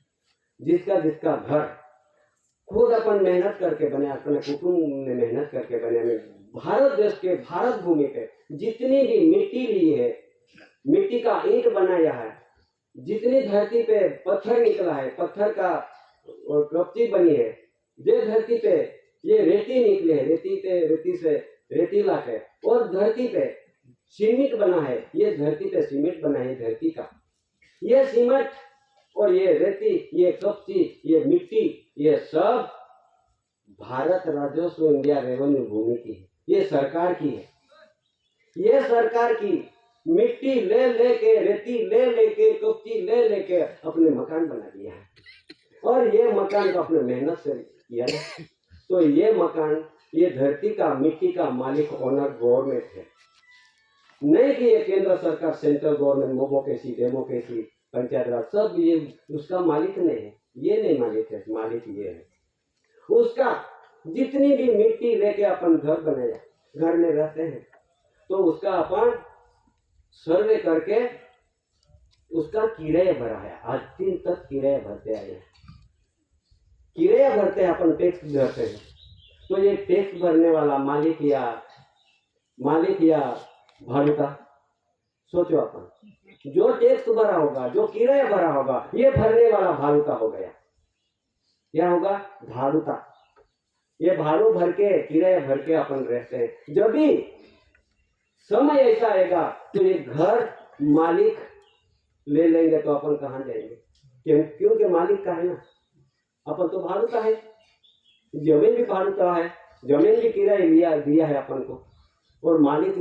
जिसका घर खुद अपन मेहनत करके बने, अपने कुटुंब ने मेहनत करके बने, भारत देश के भारत भूमि पे जितनी भी मिट्टी ली है, मिट्टी का ईंट बनाया है, जितनी धरती पे पत्थर निकला है, पत्थर का कपची बनी है, जे धरती पे ये रेती निकले है, रेती से रेती लाके, और धरती पे सीमेंट बना है, ये धरती पे सीमेंट बना है धरती का। ये सीमेंट और ये रेती, ये कपची, ये मिट्टी, ये सब भारत राजस्व इंडिया रेवेन्यू भूमि की है, ये सरकार की है। ये सरकार की मिट्टी ले लेके, रेती ले लेके, कपची ले लेके अपने मकान बना दिया है, और ये मकान को अपने मेहनत से किया है। तो ये मकान, ये धरती का, मिट्टी का मालिक ओनर गवर्नमेंट है, नहीं कि ये केंद्र सरकार, सेंट्रल गवर्नमेंट, मोबोकेसी, डेमोक्रेसी, पंचायत राज, सब ये उसका मालिक नहीं है, ये नहीं मालिक है, मालिक ये है उसका। जितनी भी मिट्टी लेके अपन घर बनाया, घर में रहते हैं, तो उसका अपन सर्वे करके उसका किराया भरा है, आज दिन तक किराया भरते आए हैं, किराया भरते हैं, अपन टैक्स भरते हैं। तो ये टैक्स भरने वाला मालिक या भाड़ूता, सोचो अपन, जो टैक्स भरा होगा, जो किराया भरा होगा, ये भरने वाला भाड़ूता हो गया। क्या होगा? भाड़ूता। ये भाड़ू भर के, किराया भर के अपन रहते हैं। जब भी समय ऐसा आएगा तो ये घर मालिक ले लेंगे, तो अपन कहाँ जाएंगे? क्योंकि मालिक का है ना, अपन तो भाड़ूता है, जमीन भी भाड़ूता है, जमीन भी किराया दिया है अपन को, और मालिक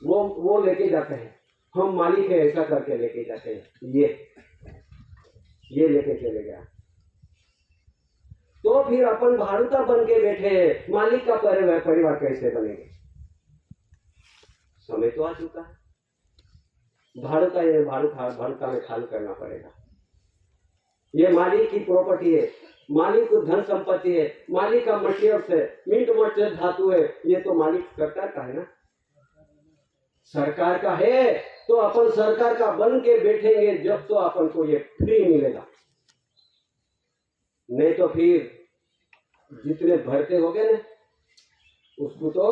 वो लेके जाते हैं, हम मालिक है ऐसा करके लेके जाते हैं, ये लेके चले गया। तो फिर अपन भाड़ूता बन के बैठे हैं, मालिक का परिवार कैसे बनेगा? समय तो आ चुका है, भाड़ूता में खाली करना पड़ेगा। ये मालिक की प्रॉपर्टी है, मालिक को धन संपत्ति है, मालिक का मटेरियल से, मीट मटेरियल धातु है, ये तो मालिक सरकार का है ना, सरकार का है। तो अपन सरकार का बन के बैठेंगे जब तो अपन को ये फ्री मिलेगा, नहीं तो फिर जितने भरते हो गए ना, उसको तो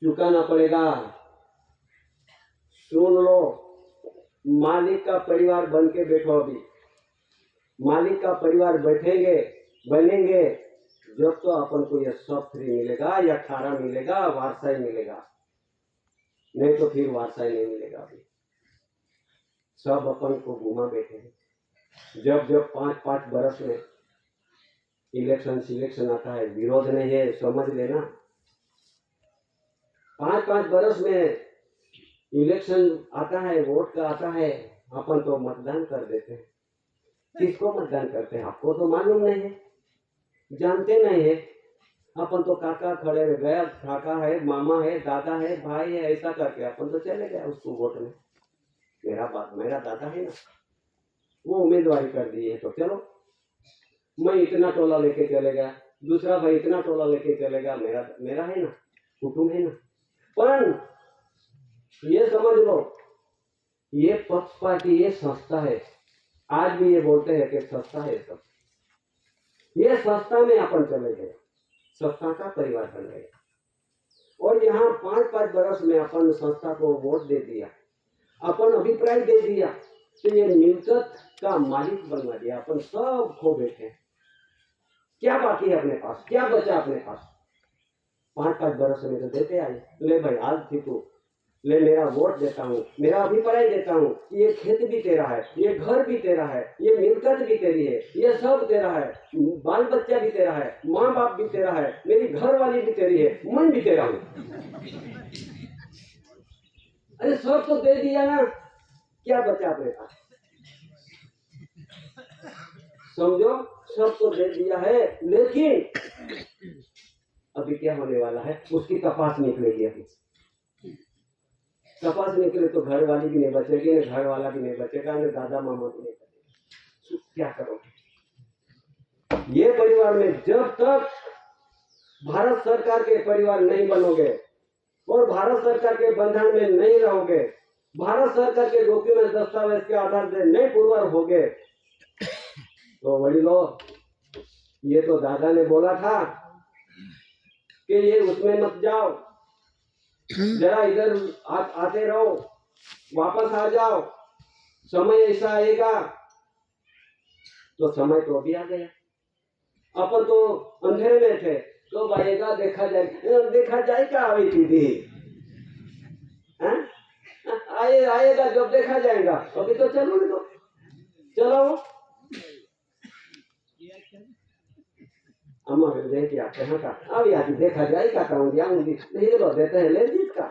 चुकाना पड़ेगा। सुन लो, मालिक का परिवार बन के बैठो, अभी मालिक का परिवार बनेंगे जब तो अपन को ये सब फ्री मिलेगा, या 18 मिलेगा, वारसाई मिलेगा, नहीं तो फिर वारसाई नहीं मिलेगा। अभी सब अपन को घुमा बैठे हैं। जब 5-5 बरस में सिलेक्शन आता है, विरोध नहीं है, समझ लेना, 5-5 बरस में इलेक्शन आता है, वोट का आता है, अपन तो मतदान कर देते हैं। किसको मतदान करते हैं आपको तो मालूम नहीं है, जानते नहीं है। अपन तो काका खड़े रह गया, काका है, मामा है, दादा है, भाई है, ऐसा करके अपन तो चले गए उसको वोट में। मेरा दादा है ना, वो उम्मीदवारी कर दी है, तो चलो मैं इतना टोला लेके चले गया, दूसरा भाई इतना टोला लेके चले गया, मेरा है ना, कुटुंब है ना। पर ये समझ लो, ये पक्षपाती, ये संस्था है, आज भी ये बोलते हैं कि संस्था है सब, ये संस्था में अपन चले गए, संस्था का परिवार बन गए, और यहाँ 5-5 बरस में अपन संस्था को वोट दे दिया, अपन अभिप्राय दे दिया, तो ये मिलकत का मालिक बनवा दिया, अपन सब खो बैठे। क्या बाकी है अपने पास, क्या बचा अपने पास? 5-5 बरस में तो देते आए, ले भाई आज थी तू, ले मेरा वोट देता हूँ, मेरा अभिप्राय देता हूँ, ये खेत भी तेरा है, ये घर भी तेरा है, ये मिलकत भी तेरी है, ये सब तेरा है, बाल बच्चा भी तेरा है, माँ बाप भी तेरा है, मेरी घर वाली भी तेरी है, मैं भी तेरा हूँ। अरे सब तो दे दिया ना, क्या बचा अपने पास? समझो, सब तो दे दिया है, लेकिन अभी क्या होने वाला है, उसकी तपास निकलेगी। अभी तपास निकले तो घर वाली भी नहीं बचेगी, न घर वाला भी नहीं बचेगा, न दादा मामा भी नहीं बचेगा। क्या करोगे? ये परिवार में जब तक भारत सरकार के परिवार नहीं बनोगे और भारत सरकार के बंधन में नहीं रहोगे, भारत सरकार के डॉक्यूमेंट दस्तावेज के आधार से नहीं पुरवर होगे, तो वही लो, ये तो दादा ने बोला था कि ये उसमें मत जाओ, जरा इधर आते रहो, वापस आ जाओ, समय ऐसा आएगा। तो समय तो अभी आ गया, अपन तो अंधेरे में थे, तो आएगा देखा जाएगा अभी दीदी आएगा जब देखा जाएगा, अभी तो चलो अम्मा देख के आते हैं का अभी आज देखा जाएगा कहूँ जाऊंगी नहीं तो देते हैं ले जीत का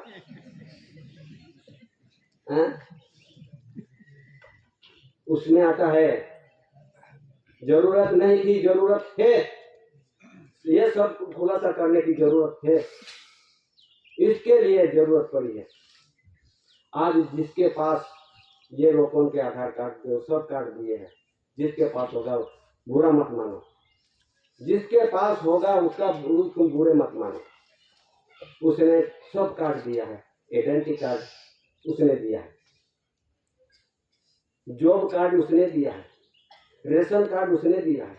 उसमें आता है जरूरत नहीं थी, जरूरत है, ये सब खुलासा करने की जरूरत है, इसके लिए जरूरत पड़ी है। आज जिसके पास ये लोगों के आधार कार्ड जो सब कार्ड दिए हैं, जिसके पास होगा बुरा मत मानो, जिसके पास होगा उसको बुरे मत मानो। उसने सब कार्ड दिया है, आइडेंटिटी कार्ड उसने दिया है, जॉब कार्ड उसने दिया है, रेशन कार्ड उसने दिया है,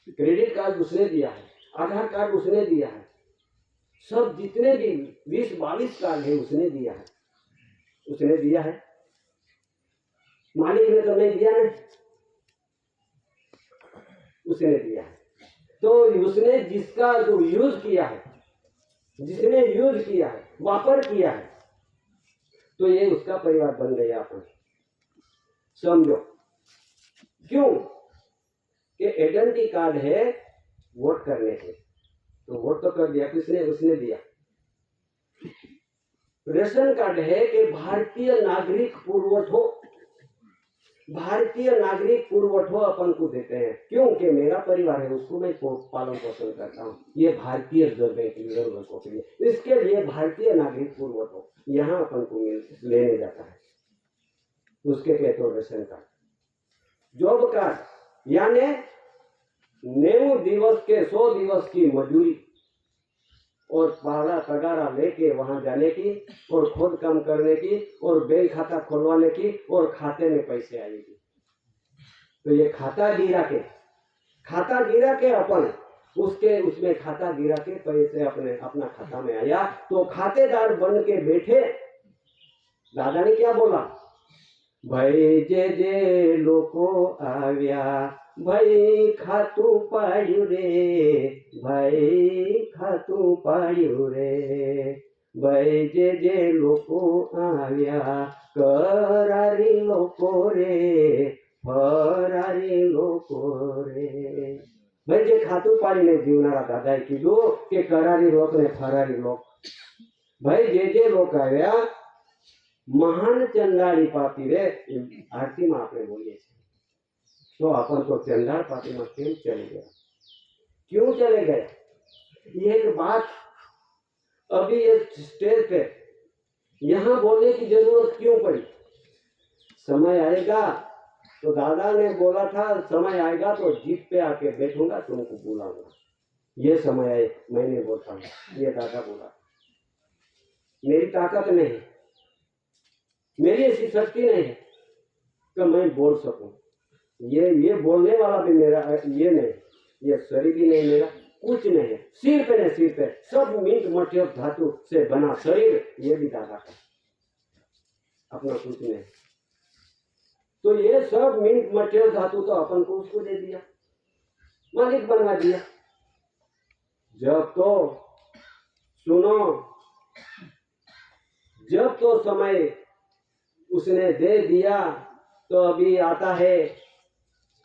क्रेडिट कार्ड उसने दिया है, आधार कार्ड उसने दिया है, सब जितने भी 20-22 कार्ड है उसने दिया है। मालिक ने तो नहीं दिया ना, उसने दिया है। तो उसने जिसका जो यूज किया है, जिसने यूज किया है, वापर किया है, तो ये उसका परिवार बन गया। अपन समझो क्यों कि आइडेंटिटी कार्ड है वोट करने के, तो वोट तो कर दिया, किसने? उसने दिया। रेशन कार्ड है कि भारतीय नागरिक पुरवठो, भारतीय नागरिक पुरवठो अपन को देते हैं, क्योंकि मेरा परिवार है उसको मैं पालन पोषण करता हूँ, ये भारतीय जरूरतों के लिए, इसके लिए भारतीय नागरिक पुरवठो यहाँ अपन को लेने जाता है, उसके कहते हो रेशन कार्ड। जॉब कार्ड यानी 90 दिवस के 100 दिवस की मजदूरी और पहला तगारा लेके वहां जाने की और खुद काम करने की और बैंक खाता खोलवाने की और खाते में पैसे आएगी। तो ये खाता गिरा के अपन उसमें खाता गिरा के पैसे अपना खाता में आया, तो खातेदार बन के बैठे। दादा ने क्या बोला? भाई जे लोको आव्या भाई खातू पाड्यू रे, भाई खातू पाड्यू रे, भाई जे लोको आव्या करारी लोको रे, फरारी लोको रे। भाई जे खातू पाडीने जीवनारा दादाए कीधुं के करारी लोक ने फरारी लोक। भाई जे लोक आव्या महान चंडाली पार्टी रे, आरती में आपने बोलिए तो अपन तो चंडाल पार्टी में क्यों चले गया? क्यों चले गए? ये एक बात अभी इस स्टेज पे यहाँ बोलने की जरूरत क्यों पड़ी? समय आएगा तो दादा ने बोला था समय आएगा तो जीप पे आके बैठूंगा, तुमको बुलाऊंगा। ये समय आए मैंने बोलता हूँ, ये दादा बोला। मेरी ताकत नहीं, मेरी ऐसी शक्ति नहीं कि मैं बोल सकूं। ये बोलने वाला भी मेरा ये नहीं, ये शरीर भी नहीं मेरा, कुछ नहीं, सिर पे सब मीट मटेरियल धातु से बना शरीर, ये भी दादा का, अपना कुछ नहीं। तो ये सब मीट मटेरियल धातु तो अपन को उसको दे दिया, मालिक बनवा दिया। जब तो सुनो, जब तो समय उसने दे दिया, तो अभी आता है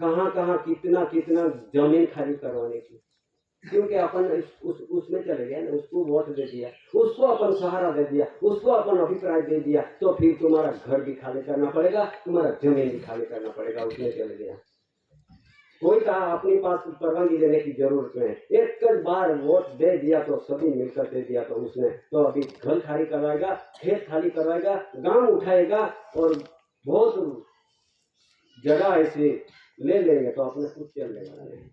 कहाँ कितना जमीन खाली करवाने की, क्योंकि अपन उसमें चले गए ना, उसको वोट दे दिया, उसको अपन सहारा दे दिया, उसको अपन अभिप्राय दे दिया, तो फिर तुम्हारा घर भी खाली करना पड़ेगा, तुम्हारा जमीन भी खाली करना पड़ेगा। उसमें चले गया, कोई कहा अपने पास परवानगी लेने की जरूरत नहीं, एक बार वोट दे दिया तो सभी मिलकर दे दिया, तो उसने तो अभी घर खाली करवाएगा, खेत खाली करवाएगा, गांव उठाएगा और बहुत जगह ऐसे ले लेंगे, तो अपने खुद चलने वाला नहीं।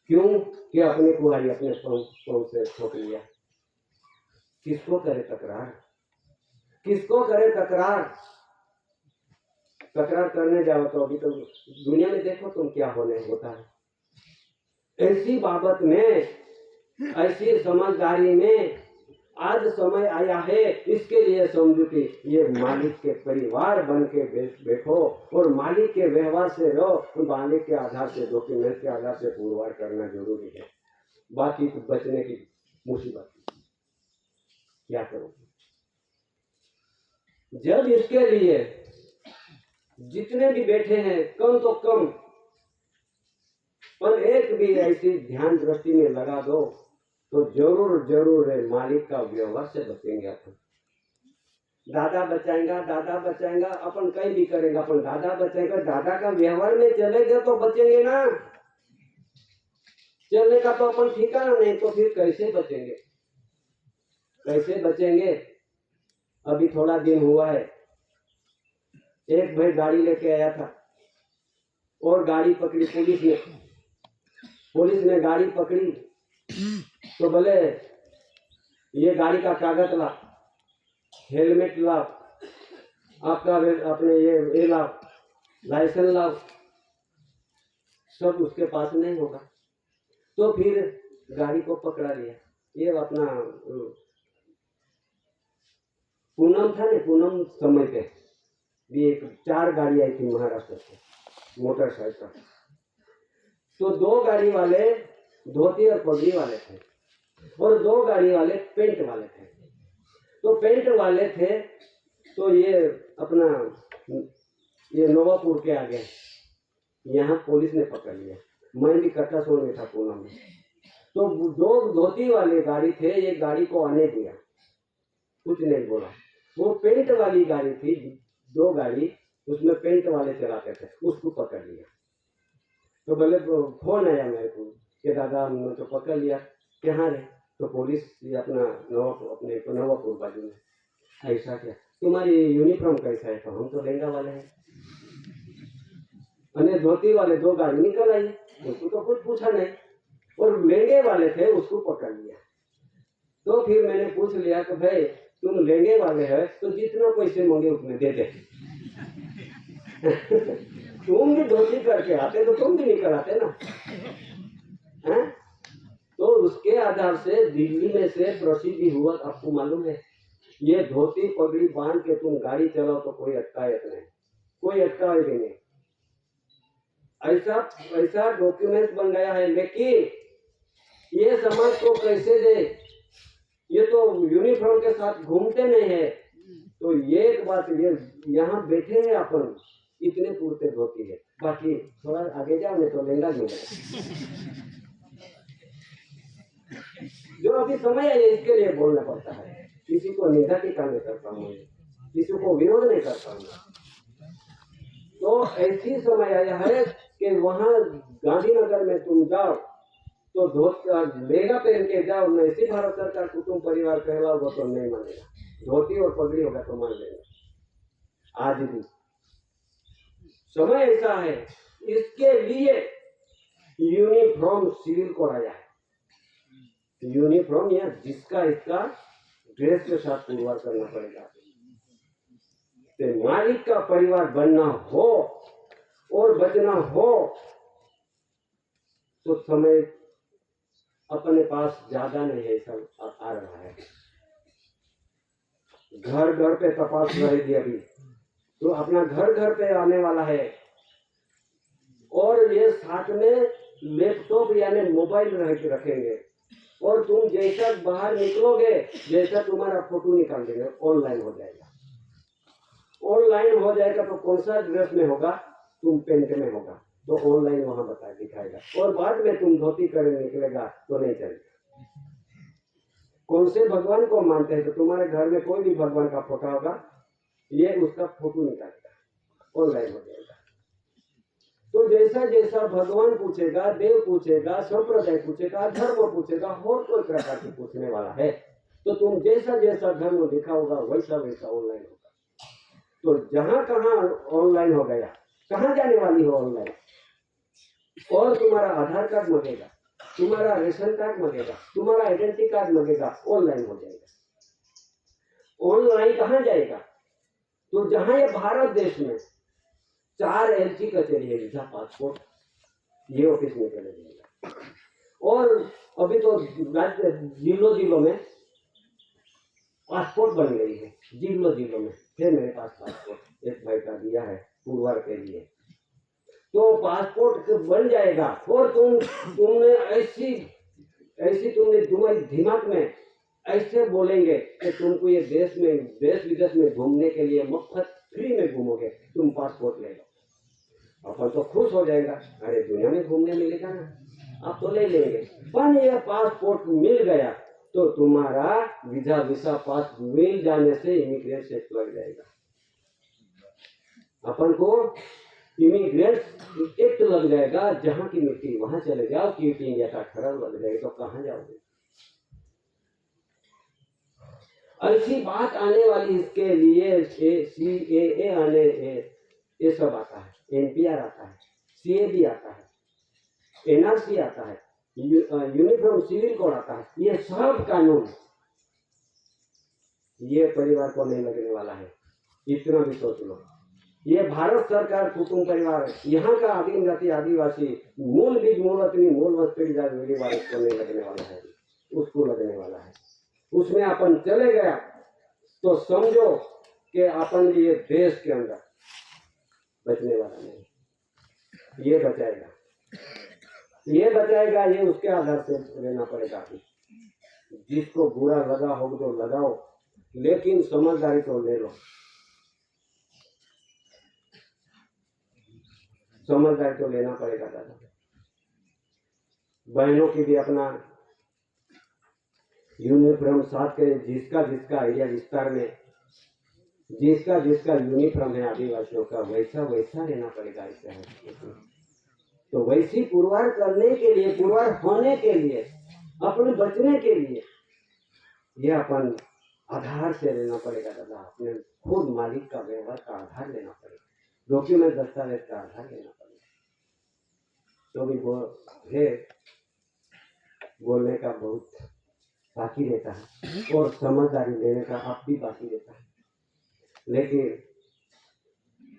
क्यों कि अपने कुहाड़ी अपने पांव से ठोक लिया। किसको करे तकरार? किसको करे तकरार? तकरार करने जाओ तो अभी तो दुनिया में देखो तुम क्या होने होता है। ऐसी बाबत में ऐसी समझदारी में आज समय आया है, इसके लिए समझो कि ये मालिक के परिवार बन के बैठो और मालिक के व्यवहार से रहो, तो मालिक के आधार से, डॉक्यूमेंट के आधार से पुरवार करना जरूरी है। बाकी तो बचने की मुसीबत क्या करोगे? जब इसके लिए जितने भी बैठे हैं कम तो कम पर एक भी ऐसी ध्यान दृष्टि में लगा दो तो जरूर जरूर है मालिक का व्यवहार से बचेंगे। अपन दादा बचाएंगा अपन कहीं भी करेंगे, अपन दादा बचाएंगे, दादा का व्यवहार में चलेंगे तो बचेंगे ना। चलने का तो अपन ठिकाना नहीं, तो फिर कैसे बचेंगे? कैसे बचेंगे? अभी थोड़ा दिन हुआ है, एक भाई गाड़ी लेके आया था और गाड़ी पकड़ी पुलिस ने गाड़ी पकड़ी तो बोले ये गाड़ी का कागज ला, हेलमेट ला, आपका अपने ये ला, लाइसेंस ला। सब उसके पास नहीं होगा, तो फिर गाड़ी को पकड़ा लिया। ये अपना पूनम था ना, पूनम समय पे भी 4 गाड़ी आई थी महाराष्ट्र से मोटरसाइकिल। तो 2 गाड़ी वाले धोती और पगड़ी वाले थे और 2 गाड़ी वाले पेंट वाले थे। तो पेंट वाले थे तो ये अपना ये नवापुर के आगे यहाँ पुलिस ने पकड़ लिया। मैं भी कट्टा सोल में था पूनम में। तो 2 धोती वाले गाड़ी थे, ये गाड़ी को आने दिया, कुछ नहीं बोला। वो पेंट वाली गाड़ी थी, 2 गाड़ी, उसमें पेंट वाले चलाते थे, उसको पकड़ लिया। तो बोले फोन आया मेरे को कि दादा हमने तो पकड़ लिया। कहाँ रहे? तो पुलिस अपना अपने नवापुर बाजू में। ऐसा क्या? तुम्हारी यूनिफॉर्म कैसा है? तो हम तो लहंगा वाले हैं। अने धोती वाले 2 गाड़ी निकल आई, उसको तो कुछ पूछा नहीं, और लहंगे वाले थे उसको पकड़ लिया। तो फिर मैंने पूछ लिया कि भाई तुम लहंगे वाले है तो जितना पैसे मांगे उतने दे दे। तुम भी धोती करके आते तो तुम भी निकल आते ना, हैं? तो उसके आधार से दिल्ली में से प्रसिद्धि हुआ। आपको मालूम है, ये धोती पगड़ी बांध के तुम गाड़ी चलाओ तो कोई अटकायत नहीं, कोई अटकाए भी नहीं। ऐसा डॉक्यूमेंट बन गया है। लेकिन ये समाज को कैसे दे? ये तो यूनिफॉर्म के साथ घूमते नहीं है। तो ये एक बात, ये यहाँ बैठे हैं अपन इतने पूरते धोती है, बाकी थोड़ा आगे जाओ नहीं तो लहंगा मिलेगा। जो अभी समय है इसके लिए बोलना पड़ता है। किसी को निंदा टीका नहीं करता हूँ, किसी को विरोध नहीं करता हूँ। तो ऐसी समय आया है कि वहां गांधीनगर में तुम जाओ तो लहंगा पहन के जाओ, नहीं सी भारत सरकार कुटुंब परिवार कहलाओगे तो नहीं मानेगा। धोती और पगड़ी होगा तो मान लेगा। आज भी समय ऐसा है, इसके लिए यूनिफॉर्म सिविल को आया है। यूनिफॉर्म या जिसका इसका ड्रेस के साथ पुरवार करना पड़ेगा। तो मालिक का परिवार बनना हो और बचना हो तो समय अपने पास ज्यादा नहीं है, सब आ रहा है। घर घर पे तपास रहेगी अभी, तो अपना घर घर पे आने वाला है। और ये साथ में लैपटॉप यानी मोबाइल रखेंगे, और तुम जैसा बाहर निकलोगे, जैसा तुम्हारा फोटो निकाल देंगे, ऑनलाइन हो जाएगा। ऑनलाइन हो जाएगा तो कौन सा ड्रेस में होगा? तुम पेंट में होगा तो ऑनलाइन वहां बता दिखाएगा। और बाद में तुम धोती करे निकलेगा तो नहीं चलेगा। कौन से भगवान को मानते हैं? तो तुम्हारे घर में कोई भी भगवान का फोटो होगा, ये उसका फोटो निकालेगा, ऑनलाइन हो जाएगा। तो जैसा जैसा भगवान पूछेगा, देव पूछेगा, संप्रदाय पूछेगा, धर्म पूछेगा, और कोई प्रकार की पूछने वाला है, तो तुम जैसा जैसा धर्म दिखाओगा वैसा वैसा ऑनलाइन होगा। तो जहां कहां ऑनलाइन हो गया, कहां जाने वाली हो ऑनलाइन? और तुम्हारा आधार कार्ड मांगेगा, तुम्हारा रेशन कार्ड मांगेगा, तुम्हारा आइडेंटिटी कार्ड मांगेगा, ऑनलाइन हो जाएगा। ऑनलाइन कहां जाएगा? तो जहां ये भारत देश में 4 LC कचेरी है, वीजा पासपोर्ट, ये ऑफिस में चले जाएगा। और अभी तो राज्य जिलों में पासपोर्ट बन गई है, जिलों में है मेरे पास पासपोर्ट, एक भाई का दिया है पुरवार के लिए। तो पासपोर्ट बन जाएगा और तुमने ऐसी तुमने तुम्हारे दिमाग में ऐसे बोलेंगे कि तुमको ये देश विदेश में घूमने के लिए मुफ्त फ्री में घूमोगे, तुम पासपोर्ट ले लो। अपन तो खुश हो जाएगा, अरे दुनिया में घूमने मिलेगा ना, आप तो ले लेंगे। पर ये पासपोर्ट मिल गया तो तुम्हारा वीजा पास मिल जाने से इमिग्रेट से लग जाएगा। अपन को इमिग्रेट एक्ट लग जाएगा, जहां की मिट्टी वहां चले जाओ, क्योंकि इंडिया का खरा लग जाएगा तो कहां जाओगे। ऐसी बात आने वाली, इसके लिए CAA आने, ये सब आता है, NPR आता है, CAB आता है, NRC आता है, यूनिफॉर्म सिविल कोड आता है। ये सब कानून ये परिवार को नहीं लगने वाला है, इतना भी सोच लो। ये भारत सरकार कुटुंब परिवार, यहाँ का आदिम जाति आदिवासी मूल बीज मूल अपनी मूल वस्तु वाले को नहीं लगने वाला है, उसको लगने वाला है। उसमें अपन चले गया तो समझो कि अपन ये देश के अंदर बचने वाला नहीं, ये बचाएगा, ये उसके आधार से लेना पड़ेगा। जिसको बुरा लगा हो तो लगाओ, लेकिन समझदारी तो ले लो, समझदारी तो लेना पड़ेगा दादा। बहनों की भी अपना यूनिफॉर्म साथ के, जिसका एरिया विस्तार में जिसका यूनिफॉर्म है आदिवासियों का, वैसा लेना पड़ेगा। ऐसे तो वैसी पुरवार करने के लिए, पुरवार होने के लिए, अपने बचने के लिए ये अपन आधार से लेना पड़ेगा दादा। अपने खुद मालिक का व्यवहार का आधार लेना पड़ेगा, डॉक्यूमेंट दस्तावेज का आधार लेना पड़ेगा। तो भी है बोलने का बहुत बाकी रहता है और समझदारी लेने का अब भी बाकी रहता है, लेकिन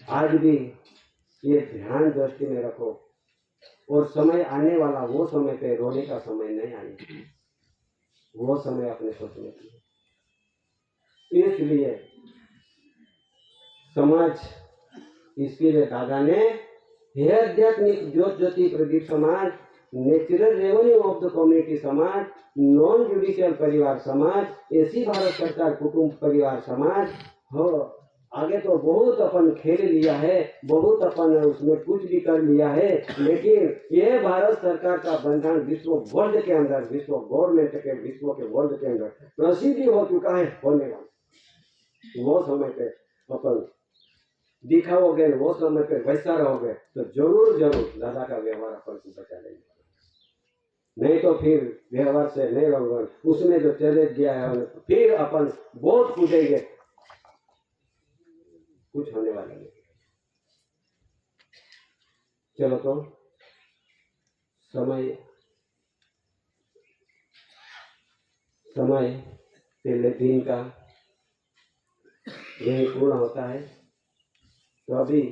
आज भी ये ध्यान दृष्टि में रखो। और समय आने वाला, वो समय पे रोने का समय नहीं आएगा, वो समय अपने सोचने की। इसलिए समाज, इसलिए दादा ने हे आध्यात्मिक ज्योति प्रदीप समाज, natural revenue of the community समाज, नॉन जुडिशियल परिवार समाज, ऐसी भारत सरकार कुटुंब परिवार समाज हो। आगे तो बहुत अपन खेल लिया है, बहुत अपन उसमें कुछ भी कर लिया है, लेकिन ये भारत सरकार का बंधन विश्व वर्ल्ड के अंदर, विश्व गवर्नमेंट के, विश्व के वर्ल्ड के अंदर प्रसिद्धि हो चुका है, होने वाला। वो समय पे अपन दिखाओगे, वो समय पे वैसा रहोगे तो जरूर दादा का व्यवहार अपन को बचा लेंगे। नहीं तो फिर व्यवहार से नहीं रहोगे, उसमें जो चले गया है फिर अपन बहुत कूदेंगे, कुछ होने वाला नहीं। चलो तो समय पहले दिन का यही पूर्ण होता है। तो अभी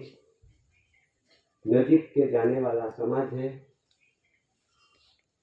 नजीक के जाने वाला समाज है,